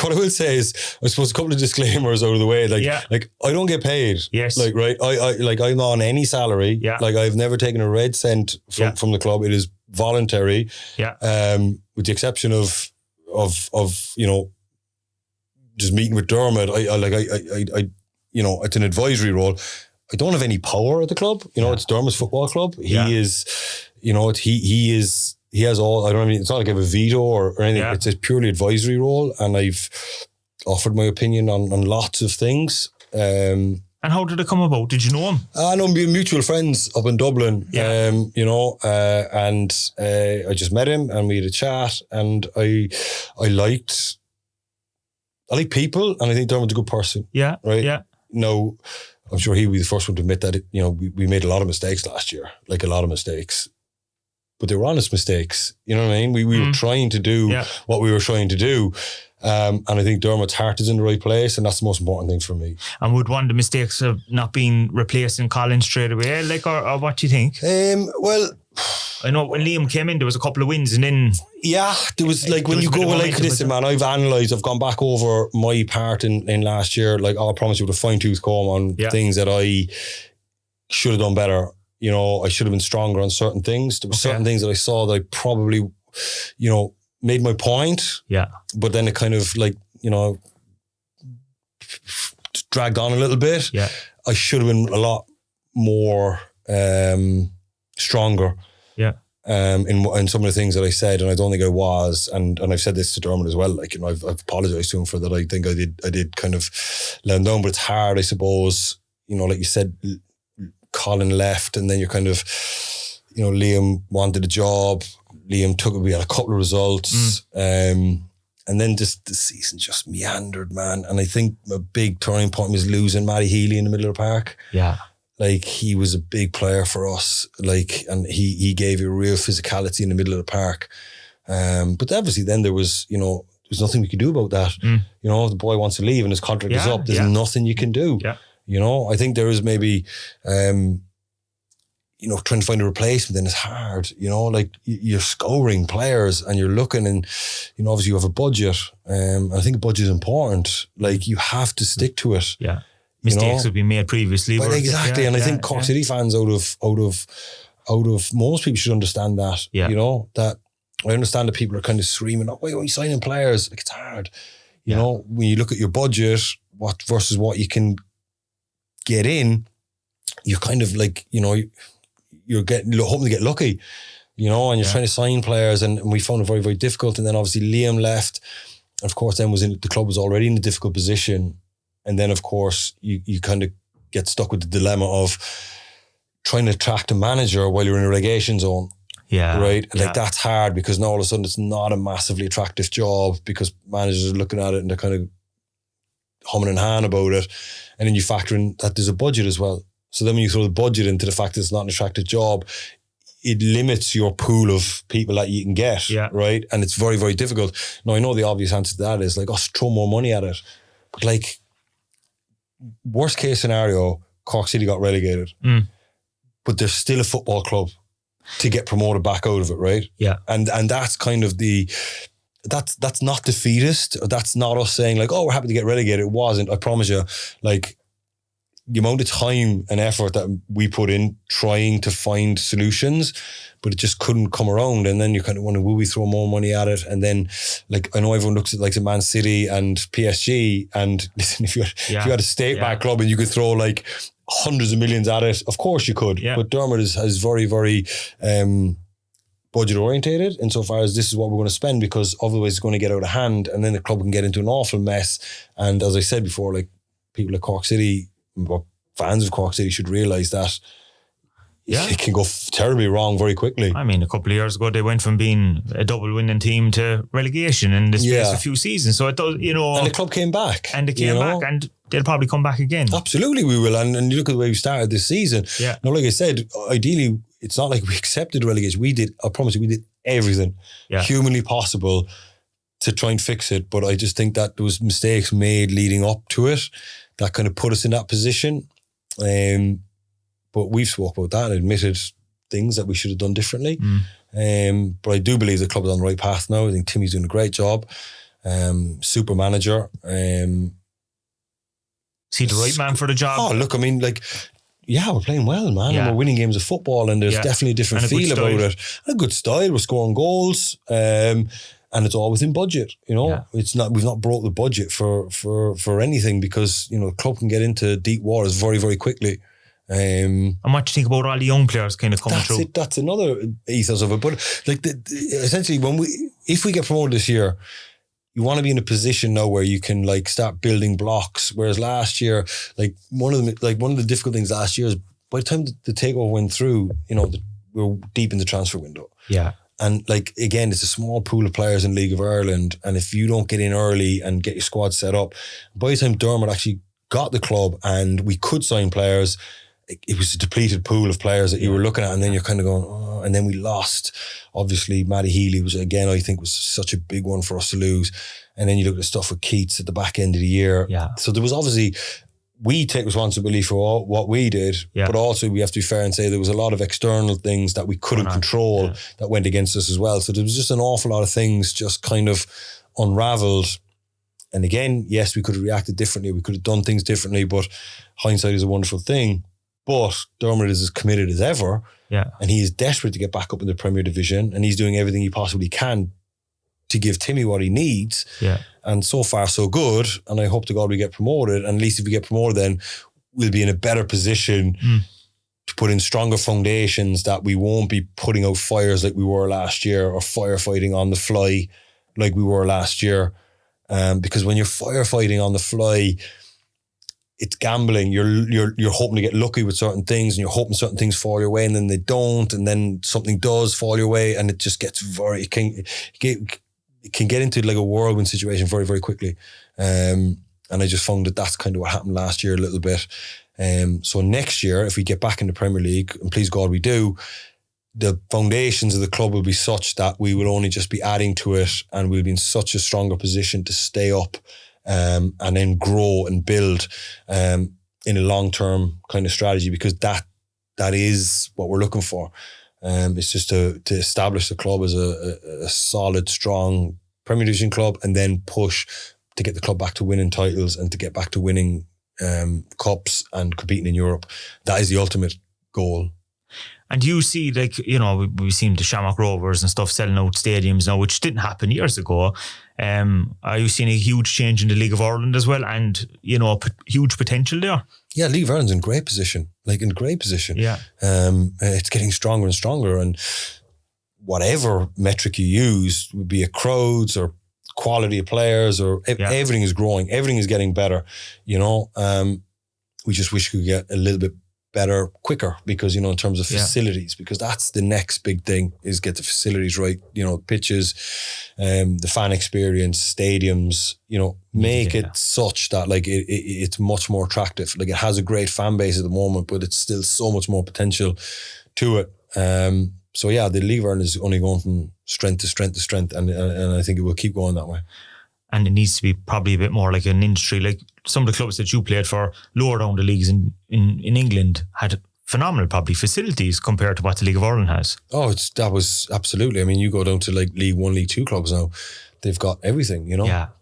what I will say is, I suppose a couple of disclaimers out of the way. Like I don't get paid. Yes. Like, right. I'm not on any salary. Yeah. Like, I've never taken a red cent from the club. It is voluntary. Yeah. With the exception of you know, just meeting with Dermot. I you know, it's an advisory role. I don't have any power at the club. You know, it's Dermot's football club. He is, you know, he has all, I don't mean, it's not like I have a veto or anything. Yeah. It's a purely advisory role, and I've offered my opinion on lots of things. And how did it come about? Did you know him? I know mutual friends up in Dublin. Yeah. You know, and I just met him and we had a chat, and I like people, and I think Dermot's a good person. Yeah. Right. Yeah. No, I'm sure he'll be the first one to admit that, you know, we made a lot of mistakes last year, like a lot of mistakes, but they were honest mistakes. You know what I mean? We were trying to do what we were trying to do. And I think Dermot's heart is in the right place, and that's the most important thing for me. And would one of the mistakes of not being replacing Colin straight away, like, or what do you think? Well, I know when Liam came in, there was a couple of wins, and then there was like, when you go like, listen, man, I've gone back over my part in last year. Like, I promise you, with a fine-tooth comb on things that I should have done better. You know, I should have been stronger on certain things. There were certain things that I saw that I probably, you know, made my point. Yeah. But then it kind of, like, you know, dragged on a little bit. Yeah. I should have been a lot more stronger. Yeah. In some of the things that I said, and I don't think I was, and I've said this to Dermot as well. Like, you know, I've apologized to him for that. I think I did kind of let him down, but it's hard, I suppose. You know, like you said, Colin left, and then you're kind of, you know, Liam wanted a job. Liam took it. We had a couple of results, and then just the season just meandered, man. And I think a big turning point was losing Matty Healy in the middle of the park. Yeah. Like, he was a big player for us, like, and he gave you real physicality in the middle of the park. But obviously then there was, you know, there's nothing we could do about that. You know, if the boy wants to leave and his contract is up, there's nothing you can do. Yeah. You know, I think there is maybe, you know, trying to find a replacement, then it's hard. You know, like, you're scouring players and you're looking, and, you know, obviously you have a budget. I think a budget is important. Like, you have to stick to it. Yeah. Mistakes have been made previously. But exactly. And I think Cork City fans out of most people should understand that. Yeah. You know, that I understand that people are kind of screaming, oh, why are you signing players? Like, it's hard. You know, when you look at your budget, what versus what you can get in, you're kind of like, you know, you're hoping to get lucky, you know, and you're trying to sign players, and we found it very, very difficult. And then obviously Liam left. Of course, then the club was already in a difficult position. And then, of course, you kind of get stuck with the dilemma of trying to attract a manager while you're in a relegation zone. Yeah. Right? Like, that's hard, because now all of a sudden it's not a massively attractive job, because managers are looking at it and they're kind of humming and hawing about it. And then you factor in that there's a budget as well. So then when you throw the budget into the fact that it's not an attractive job, it limits your pool of people that you can get, right? And it's very, very difficult. Now, I know the obvious answer to that is like, throw more money at it. But like, worst case scenario, Cork City got relegated. But there's still a football club to get promoted back out of it, right? Yeah. And that's kind of that's not defeatist. That's not us saying like, oh, we're happy to get relegated. It wasn't. I promise you, like, the amount of time and effort that we put in trying to find solutions, but it just couldn't come around. And then you kind of wonder, will we throw more money at it? And then, like, I know everyone looks at like the Man City and PSG, and listen, if you had a state-backed club and you could throw like hundreds of millions at it, of course you could. Yeah. But Dermot is very, very budget orientated insofar as this is what we're going to spend, because otherwise it's going to get out of hand, and then the club can get into an awful mess. And as I said before, like, people at Cork City, or fans of Cork City, should realise that it can go terribly wrong very quickly. I mean, a couple of years ago, they went from being a double winning team to relegation in the space of a few seasons. So it does, you know. And the club came back. And they came back, and they'll probably come back again. Absolutely, we will. And you look at the way we started this season. Yeah. Now, like I said, ideally, it's not like we accepted relegation. We did, I promise you, we did everything humanly possible to try and fix it. But I just think that there was mistakes made leading up to it that kind of put us in that position. But we've spoke about that and admitted things that we should have done differently. But I do believe the club is on the right path now. I think Timmy's doing a great job. Super manager. Is he the right man for the job? Oh, look, I mean, like, we're playing well, man. And we're winning games of football, and there's definitely a different feel about it. And a good style. We're scoring goals. And it's all within budget, you know. It's not, we've not broke the budget for anything, because, you know, the club can get into deep waters very, very quickly. And what do you think about all the young players kind of coming through? That's another ethos of it. But like, essentially, if we get promoted this year, you want to be in a position now where you can like start building blocks. Whereas last year, like one of the difficult things last year is by the time the takeover went through, you know, we were deep in the transfer window. Yeah. And like, again, it's a small pool of players in League of Ireland. And if you don't get in early and get your squad set up, by the time Dermot actually got the club and we could sign players, it was a depleted pool of players that you were looking at. And then you're kind of going, oh, and then we lost. Obviously, Matty Healy was, again, I think was such a big one for us to lose. And then you look at the stuff with Keats at the back end of the year. Yeah. So there was obviously, we take responsibility for what we did, but also we have to be fair and say there was a lot of external things that we couldn't control that went against us as well. So there was just an awful lot of things just kind of unraveled. And again, yes, we could have reacted differently. We could have done things differently, but hindsight is a wonderful thing. But Dermot is as committed as ever. Yeah. And he is desperate to get back up in the Premier Division, and he's doing everything he possibly can to give Timmy what he needs. Yeah. And so far, so good. And I hope to God we get promoted. And at least if we get promoted, then we'll be in a better position to put in stronger foundations, that we won't be putting out fires like we were last year, or firefighting on the fly like we were last year. Because when you're firefighting on the fly, it's gambling. You're hoping to get lucky with certain things, and you're hoping certain things fall your way, and then they don't, and then something does fall your way, and it just gets it can get into like a whirlwind situation very, very quickly. And I just found that that's kind of what happened last year a little bit. So next year, if we get back in the Premier League, and please God we do, the foundations of the club will be such that we will only just be adding to it, and we'll be in such a stronger position to stay up and then grow and build in a long-term kind of strategy, because that is what we're looking for. It's just to establish the club as a solid, strong Premier Division club, and then push to get the club back to winning titles and to get back to winning cups and competing in Europe. That is the ultimate goal. And you see, like, you know, we've seen the Shamrock Rovers and stuff selling out stadiums now, which didn't happen years ago. Are you seeing a huge change in the League of Ireland as well, and, you know, huge potential there? Yeah, League of Ireland's in great position, Yeah. It's getting stronger and stronger, and whatever metric you use, would be it crowds or quality of players, or everything is growing, everything is getting better, you know. We just wish we could get a little bit better quicker, because, in terms of facilities, because that's the next big thing, is get the facilities right, pitches, the fan experience, stadiums, make it such that it's much more attractive. It has a great fan base at the moment, but it's still so much more potential to it. So the League of Ireland is only going from strength to strength to strength, and I think it will keep going that way. And it needs to be probably a bit more like an industry. Like some of the clubs that you played for lower down the leagues in England had phenomenal probably facilities compared to what the League of Ireland has. Oh, that was absolutely. I mean, you go down to League 1, League 2 clubs now, they've got everything,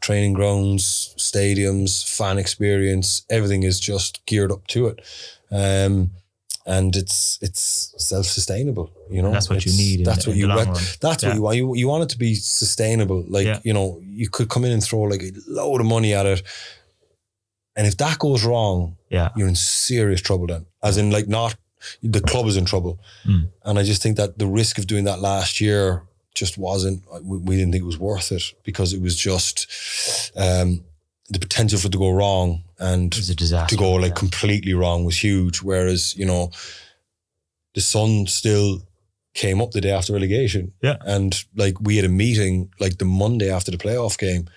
training grounds, stadiums, fan experience, everything is just geared up to it. And it's self-sustainable, That's what you need. That's what you want. That's what you want. You want it to be sustainable. You could come in and throw a load of money at it, and if that goes wrong, you're in serious trouble then. As in, not the club is in trouble. And I just think that the risk of doing that last year just wasn't. We didn't think it was worth it, because it was just the potential for it to go wrong, and it was a disaster, to go completely wrong was huge. Whereas, the Sun still came up the day after relegation. Yeah. And we had a meeting the Monday after the playoff game,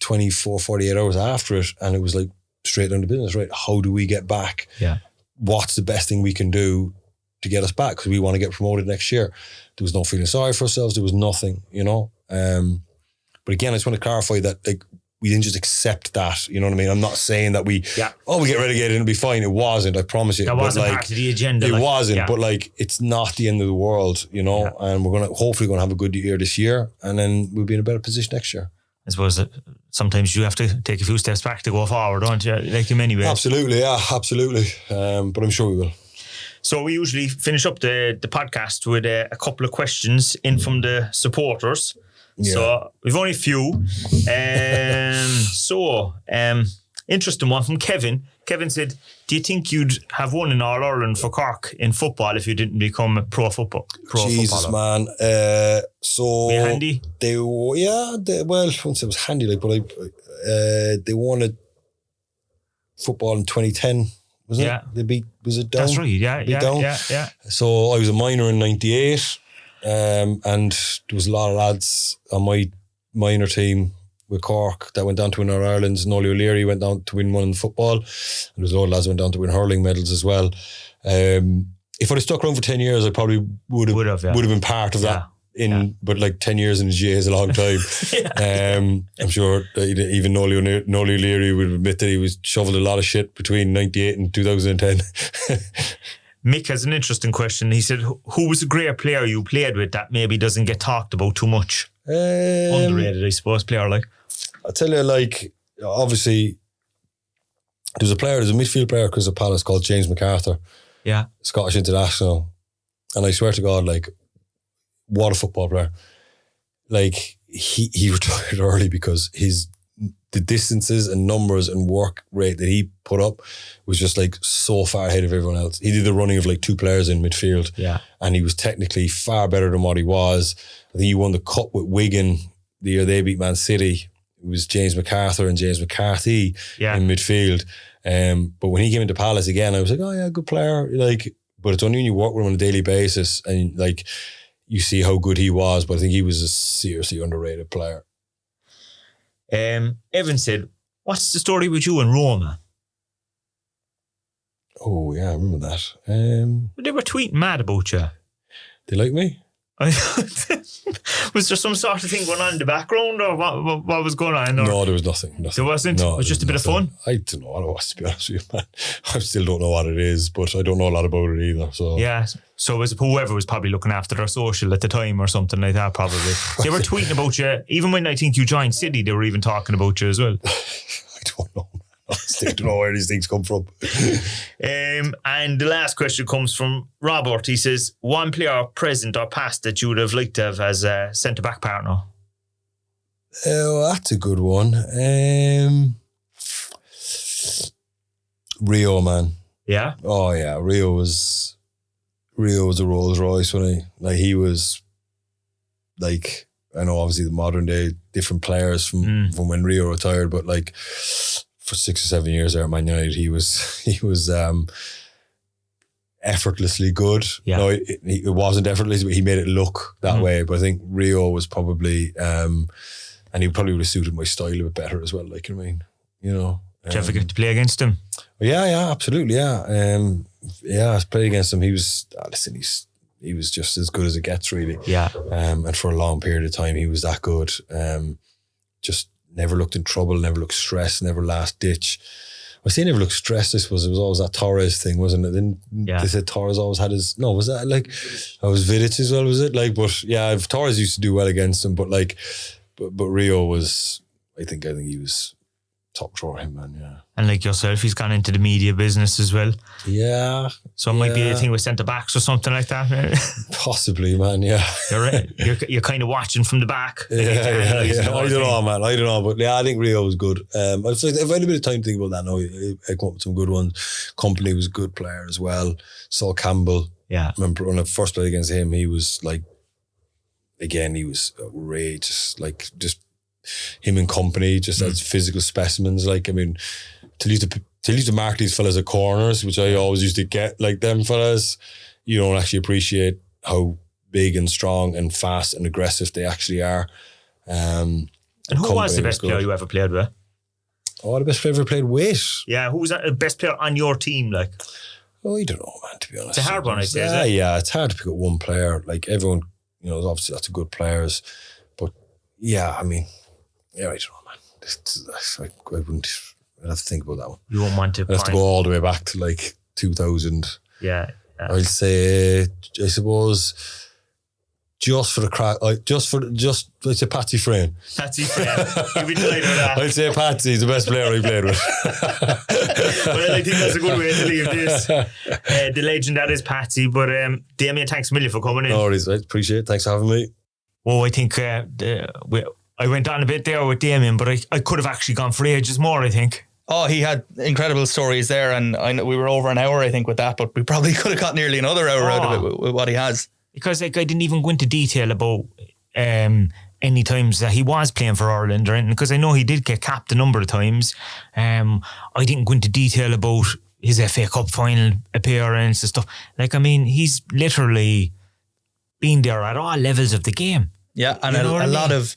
24, 48 hours after it. And it was straight down to business, right? How do we get back? Yeah. What's the best thing we can do to get us back? Because we want to get promoted next year. There was no feeling sorry for ourselves. There was nothing, But again, I just want to clarify that we didn't just accept that, you know what I mean? I'm not saying that we get relegated and it'll be fine. It wasn't, I promise you. That wasn't part of the agenda. It wasn't, but it's not the end of the world, and we're hopefully going to have a good year this year, and then we'll be in a better position next year. I suppose that sometimes you have to take a few steps back to go forward, don't you? In many ways. Absolutely, yeah, absolutely. But I'm sure we will. So we usually finish up the podcast with a couple of questions in from the supporters. Yeah. So we've only a few. Interesting one from Kevin. Kevin said, do you think you'd have won in All-Ireland for Cork in football if you didn't become a pro Jesus, footballer? Man. Were you handy? Well, I wouldn't say it was handy, but they won a football in 2010. Was it? Yeah. Was it down? That's right, yeah. So I was a minor in 98. And there was a lot of lads on my minor team with Cork that went down to win our Ireland's. Nolly O'Leary went down to win one in football, and there was a lot of lads who went down to win hurling medals as well. If I'd have stuck around for 10 years, I probably would have been part of that. But 10 years in the GA is a long time. I'm sure even Nolly O'Leary would admit that he was shoveled a lot of shit between 98 and 2010. Mick has an interesting question. He said, who was a great player you played with that maybe doesn't get talked about too much? Underrated, I suppose, player I'll tell you, obviously, there's a midfield player because of Palace called James MacArthur. Yeah. Scottish international. And I swear to God, what a football player. He retired early because the distances and numbers and work rate that he put up was just so far ahead of everyone else. He did the running of 2 players in midfield. Yeah. And he was technically far better than what he was. I think he won the cup with Wigan the year they beat Man City. It was James MacArthur and James McCarthy in midfield. But when he came into Palace again, I was oh yeah, good player. But it's only when you work with him on a daily basis and you see how good he was. But I think he was a seriously underrated player. Evan said, what's the story with you and Roma? Oh yeah, I remember that. They were tweeting mad about you. They like me? Was there some sort of thing going on in the background, or what was going on? Or? No, there was nothing. There wasn't? No, it was just a bit of fun? I don't know what it was, to be honest with you, man. I still don't know what it is, but I don't know a lot about it either. So yeah, so it was whoever was probably looking after their social at the time or something like that, probably. They were tweeting about you. Even when I think you joined City, they were even talking about you as well. I don't know. I still don't know where these things come from. And the last question comes from Robert. He says, one player present or past that you would have liked to have as a centre-back partner? Oh, that's a good one. Rio, man. Yeah? Oh, yeah. Rio was a Rolls Royce when he was I know obviously the modern day different players from when Rio retired, but for 6 or 7 years there at Man United, he was effortlessly good. Yeah. No, it wasn't effortless, but he made it look that way. But I think Rio was probably, and he probably would have suited my style a bit better as well. Like, I mean, you know. Did you ever get to play against him? Yeah, absolutely, yeah. I played against him. He was, he was just as good as it gets, really. Yeah. And for a long period of time, he was that good. Just never looked in trouble, never looked stressed, never last ditch. I say never looked stressed, I suppose. It was always that Torres thing, wasn't it? Then they said Torres always had his... No, was that like... I was Vidic as well, was it? Like, but yeah, Torres used to do well against him, but like... But Rio was... I think he was top drawer, him, man, yeah. And like yourself, he's gone into the media business as well. Yeah. So it might be a thing with centre-backs or something like that. Possibly, man, yeah. You're kind of watching from the back. Yeah. I don't know, man. I don't know. But yeah, I think Rio was good. If I had a bit of time to think about that now, I come up with some good ones. Company was a good player as well. Saul Campbell. Yeah. I remember when I first played against him, he was like, again, he was outrageous. Like, just him and Company, just as physical specimens. Like, I mean, to used to mark these fellas at corners, which I always used to get, like them fellas, you don't actually appreciate how big and strong and fast and aggressive they actually are. And who was the best player you ever played with? Oh, the best player I ever played with? Yeah, who was the best player on your team, like? Oh, I don't know, man, to be honest. It's a hard one, I'd say. Yeah, it's hard to pick up one player. Like, everyone, you know, there's obviously lots of good players. But, yeah, I mean, yeah, I don't know, man. I wouldn't... I'd have to think about that one. You won't want to... I'd have to go all the way back to like 2000. Yeah. I'd say, I suppose, just for the crack, I'd say Patsy Frame. Patsy Frame. You'd be delighted with that. I'd say Patsy's the best player I played with. Well, I think that's a good way to leave this. The legend that is Patsy. But Damien, thanks a million for coming in. No worries, I appreciate it. Thanks for having me. Oh, I think I went on a bit there with Damien, but I could have actually gone for ages more, I think. Oh, he had incredible stories there, and I know we were over an hour, I think, with that, but we probably could have got nearly another hour out of it with what he has. Because like I didn't even go into detail about any times that he was playing for Ireland or anything, because I know he did get capped a number of times. I didn't go into detail about his FA Cup final appearance and stuff. Like, I mean, he's literally been there at all levels of the game. Yeah, and a lot of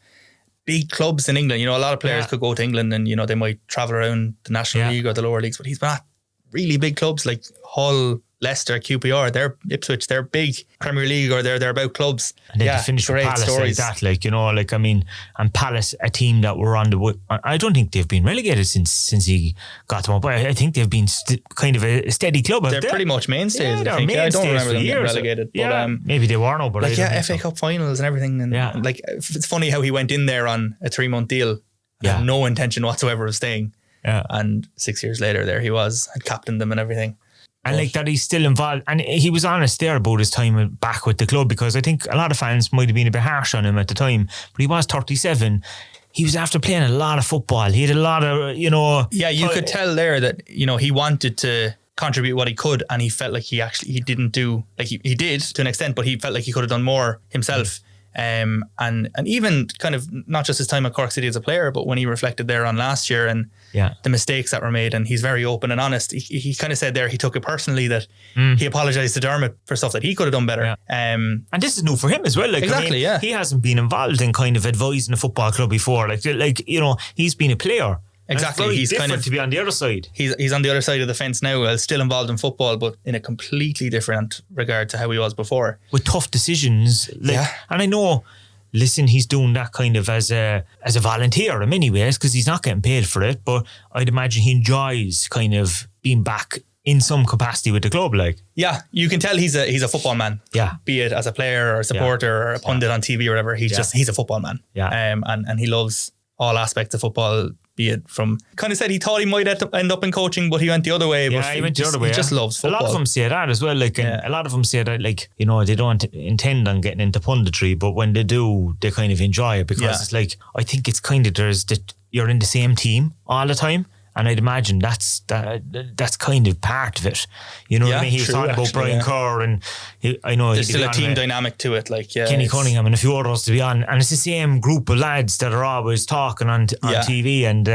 big clubs in England. You know, a lot of players could go to England and, you know, they might travel around the National League or the lower leagues, but he's been at really big clubs like Hull, Leicester, QPR, they're Ipswich, they're big Premier League or they're about clubs. And then to finish with Palace stories like that, like, you know, like, I mean, and Palace, a team that were on the... I don't think they've been relegated since he got them up, but I think they've been kind of a steady club. They're pretty much mainstays, I think. I don't remember them getting relegated. Yeah, but, maybe they were, no, but like, FA Cup finals and everything. And like, it's funny how he went in there on a 3-month deal and had no intention whatsoever of staying. Yeah. And 6 years later, there he was, had captained them and everything. And like that he's still involved. And he was honest there about his time back with the club, because I think a lot of fans might have been a bit harsh on him at the time, but he was 37. He was after playing a lot of football. He had a lot of, you know... Yeah, you could tell there that, you know, he wanted to contribute what he could, and he felt like he didn't do... Like, he did to an extent, but he felt like he could have done more himself. And even kind of not just his time at Cork City as a player, but when he reflected there on last year and the mistakes that were made, and he's very open and honest. He kind of said there he took it personally that he apologised to Dermot for stuff that he could have done better. And this is new for him as well. Like, exactly, I mean, he hasn't been involved in kind of advising a football club before. Like, you know, he's been a player. Exactly, he's different kind of to be on the other side. He's on the other side of the fence now, still involved in football, but in a completely different regard to how he was before. With tough decisions, like, and I know. Listen, he's doing that kind of as a volunteer in many ways, because he's not getting paid for it. But I'd imagine he enjoys kind of being back in some capacity with the club. Like, yeah, you can tell he's a football man. Yeah, be it as a player or a supporter or a pundit on TV or whatever. He's a football man. Yeah, and he loves all aspects of football. Be it from kind of said he thought he might end up in coaching, but he went the other way. Yeah, he went the other way. He just loves football. A lot of them say that as well. Like, a lot of them say that, like, you know, they don't intend on getting into punditry, but when they do, they kind of enjoy it, because it's like, I think it's kind of you're in the same team all the time, And I'd imagine that's kind of part of it. You know what I mean? He was talking about Brian Kerr, and there's still a team dynamic to it. Like Kenny Cunningham and a few others to be on, and it's the same group of lads that are always talking on TV. And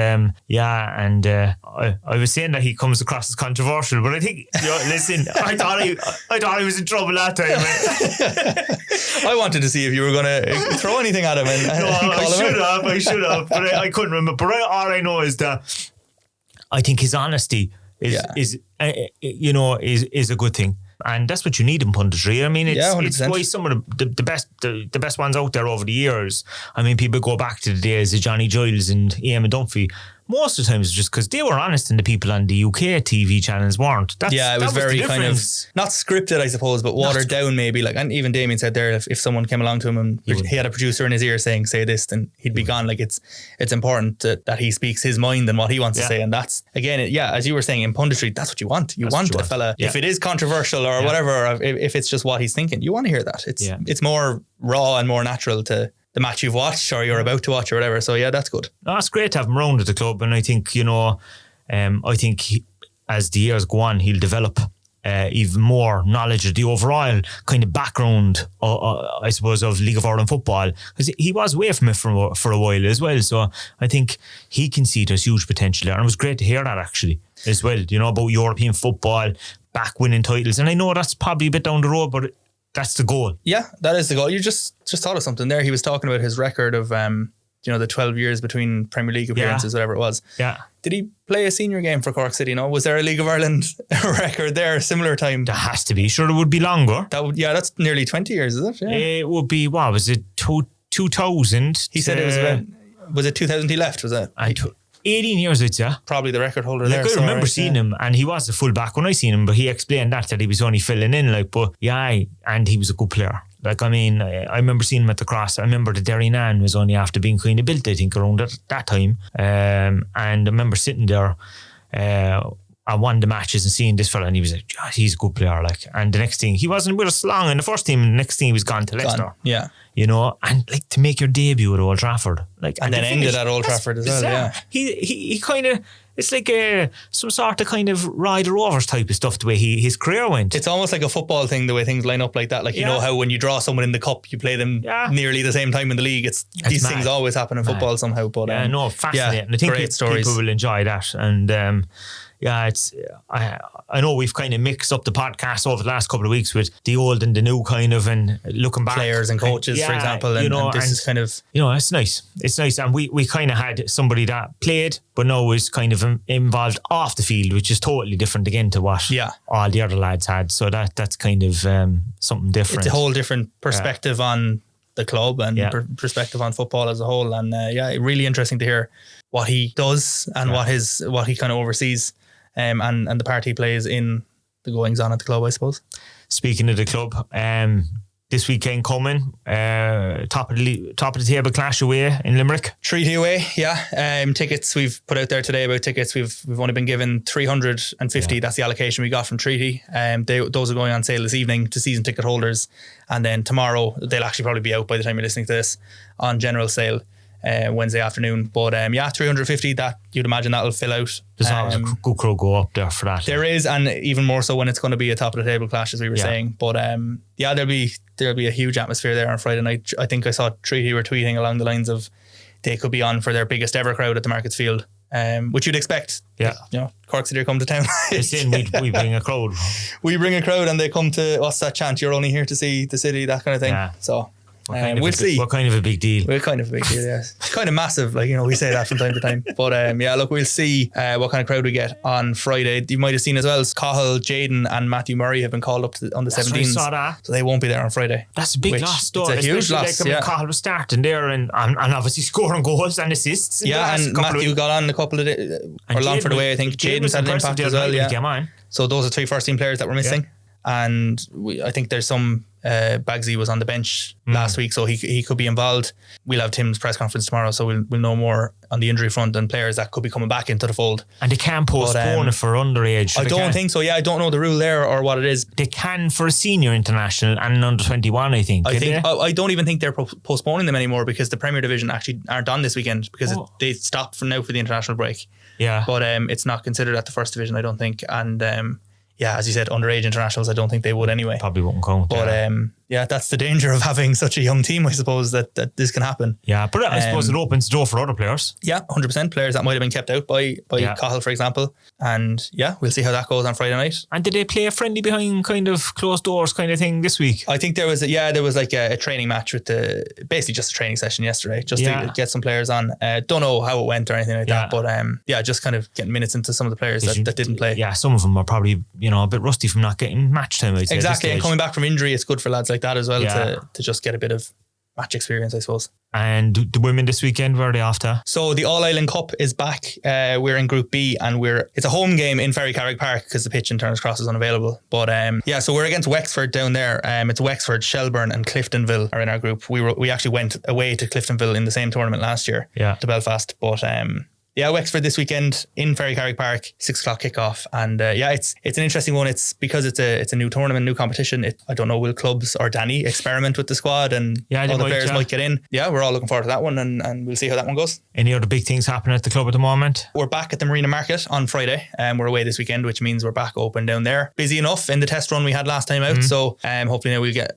I was saying that he comes across as controversial, but I think listen, I thought he was in trouble that time. I wanted to see if you were going to throw anything at him. I should have, but I couldn't remember. But all I know is that I think his honesty is a good thing. And that's what you need in punditry. I mean, it's why some of the best ones out there over the years. I mean, people go back to the days of Johnny Giles and Eamon Dunphy. Most of the time it's just because they were honest and the people on the UK TV channels weren't. It was very kind of not scripted, I suppose, but watered down maybe. Like, and even Damien said there, if someone came along to him and he had a producer in his ear saying, say this, then he'd be gone. Like, it's important that he speaks his mind and what he wants to say. And that's, again, as you were saying, in punditry, that's what you want. You want a fella, if it is controversial or whatever, if it's just what he's thinking, you want to hear that. It's more raw and more natural to the match you've watched or you're about to watch or whatever. So that's good. No, it's great to have him around at the club, and I think as the years go on, he'll develop even more knowledge of the overall kind of background, I suppose, of League of Ireland football, because he was away from it for a while as well. So I think he can see there's huge potential there, and it was great to hear that actually as well. About European football, back winning titles, and I know that's probably a bit down the road, but that's the goal. Yeah, that is the goal. You just thought of something there. He was talking about his record of the 12 years between Premier League appearances, whatever it was. Yeah. Did he play a senior game for Cork City? No? Was there a League of Ireland record there, similar time? There has to be. Sure, it would be longer. That's nearly 20 years, is it? Yeah. It would be, what was it, 2000? He said it was it 2000 he left, was it? 18 years, I'd say. Probably the record holder there. I remember seeing him, and he was a full back when I seen him, but he explained that he was only filling in, and he was a good player. Like, I mean, I remember seeing him at the Cross. I remember the Derry Nan was only after being kind of built, I think, around that time. And I remember sitting there at one of the matches and seeing this fella, and he was like, he's a good player. Like, and the next thing, he wasn't with us long in the first team, and the next thing he was gone to Leicester. Yeah. And like, to make your debut at Old Trafford, and then ended at Old Trafford as well. Yeah, he kind of, it's like some sort of kind of Ryder Rovers type of stuff. The way his career went, it's almost like a football thing. The way things line up like that, like you know how when you draw someone in the cup, you play them nearly the same time in the league. These things always happen in football somehow. But fascinating. I think people will enjoy that, and. I know we've kind of mixed up the podcast over the last couple of weeks with the old and the new kind of, and looking back, players and coaches, for example, and this is kind of, it's nice, and we kind of had somebody that played but now is kind of involved off the field, which is totally different again to what all the other lads had. So that's kind of something different. It's a whole different perspective on the club and perspective on football as a whole, and really interesting to hear what he does and what he kind of oversees. And the part he plays in the goings on at the club, I suppose. Speaking of the club, this weekend coming, top of the table clash away in Limerick. Treaty away, tickets we've put out there today about tickets. We've only been given 350. That's the allocation we got from Treaty. Those are going on sale this evening to season ticket holders, and then tomorrow they'll actually probably be out by the time you're listening to this on general sale. Wednesday afternoon, but 350, that you'd imagine that'll fill out. There's always a good crowd go up there for that. There is, and even more so when it's going to be a top of the table clash, as we were saying. But there'll be a huge atmosphere there on Friday night. I think I saw Treaty were tweeting along the lines of they could be on for their biggest ever crowd at the Markets Field, which you'd expect. Yeah, Cork City come to town. we bring a crowd. We bring a crowd, and they come to, what's that chant? You're only here to see the city, that kind of thing. Yeah. So. We'll see. What kind of a big deal? We're kind of a big deal, yeah. It's kind of massive, we say that from time to time. But we'll see what kind of crowd we get on Friday. You might have seen as well, Cahill, Jaden and Matthew Murray have been called up on the 17s. I saw that. So they won't be there on Friday. That's a big loss, though. It's a huge loss. Cahill was starting there and obviously scoring goals and assists. And Matthew got on a couple of days, or Longford away, I think. Jaden's had an impact as well, yeah. So those are 3 first team players that were missing. and I think there's some Bagsy was on the bench last week, so he could be involved. We'll have Tim's press conference tomorrow, so we'll know more on the injury front and players that could be coming back into the fold. And they can't postpone it for underage. I don't think so. Yeah, I don't know the rule there or what it is. They can for a senior international and an under 21. I think. I don't even think they're postponing them anymore because the Premier Division actually aren't on this weekend because they stopped for now for the international break. Yeah, but it's not considered at the first division, I don't think, and. Yeah, as you said, underage internationals, I don't think they would anyway. Probably wouldn't count. But that's the danger of having such a young team, I suppose, that this can happen. Yeah, but I suppose it opens the door for other players. Yeah, 100%. Players that might have been kept out by Cahill, for example. And yeah, we'll see how that goes on Friday night. And did they play a friendly behind kind of closed doors kind of thing this week? I think there was like a training match with basically just a training session yesterday, just to get some players on. Don't know how it went or anything like that, but just kind of getting minutes into some of the players that didn't play. Yeah, some of them are probably, a bit rusty from not getting match time, I'd say. Exactly, and coming back from injury, it's good for lads like that as well to just get a bit of match experience, I suppose. And the women this weekend, where are they after? So the All-Ireland Cup is back. We're in Group B and it's a home game in Ferrycarrig Park because the pitch in Turner's Cross is unavailable. But so we're against Wexford down there. It's Wexford, Shelburne and Cliftonville are in our group. We actually went away to Cliftonville in the same tournament last year to Belfast. But Wexford this weekend in Ferrycarrig Park, 6:00 kickoff, and it's an interesting one. It's because it's a new tournament, new competition. I don't know, will clubs or Danny experiment with the squad and all the players might get in? Yeah, we're all looking forward to that one, and we'll see how that one goes. Any other big things happening at the club at the moment? We're back at the Marina Market on Friday, and we're away this weekend, which means we're back open down there. Busy enough in the test run we had last time out, so hopefully now we'll get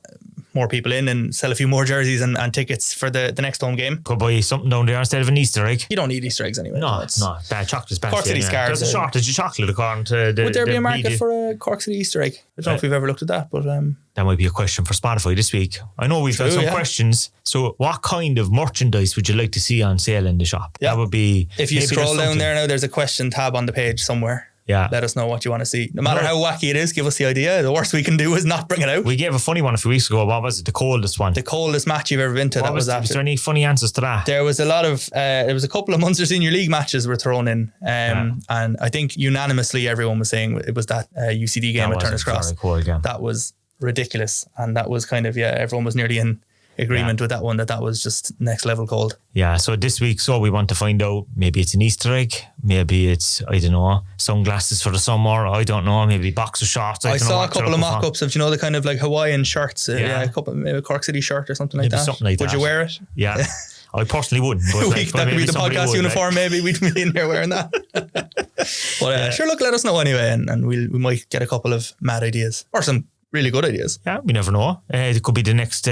more people in and sell a few more jerseys and tickets for the next home game. Could buy something down there instead of an Easter egg. You don't need Easter eggs anyway. No. Chocolate's best. Cork City scarves. There's a shortage of chocolate according to the... Would there be a market for a Cork City Easter egg? I don't know if we've ever looked at that, but... That might be a question for Spotify this week. I know we've got some questions. So what kind of merchandise would you like to see on sale in the shop? Yeah. That would be... If you scroll down there now, there's a question tab on the page somewhere. Yeah. Let us know what you want to see. No matter how wacky it is, give us the idea. The worst we can do is not bring it out. We gave a funny one a few weeks ago. What was it? The coldest one? The coldest match you've ever been to. Was there any funny answers to that? There was a lot of, there was a couple of Munster Senior League matches were thrown in. And I think unanimously everyone was saying it was that UCD game at Turner's Cross. That was ridiculous. And that was kind of, everyone was nearly in agreement with that one, that was just next level cold. Yeah, so this week, we want to find out, maybe it's an Easter egg, maybe it's, I don't know, sunglasses for the summer, I don't know, maybe boxer shorts. I saw a couple of mock-ups of, the kind of like Hawaiian shirts, a couple, maybe a Cork City shirt or something like that. Something like that. Would you wear it? Yeah. I personally wouldn't. But that could be the podcast uniform, maybe we'd be in there wearing that. But sure, look, let us know anyway, and we might get a couple of mad ideas, or some really good ideas. Yeah, we never know. It could be the next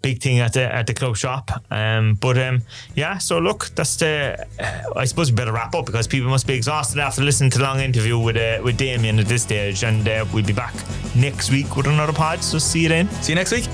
big thing at the club shop. So look, that's I suppose we better wrap up because people must be exhausted after listening to the long interview with Damien at this stage, and we'll be back next week with another pod. So see you then. See you next week.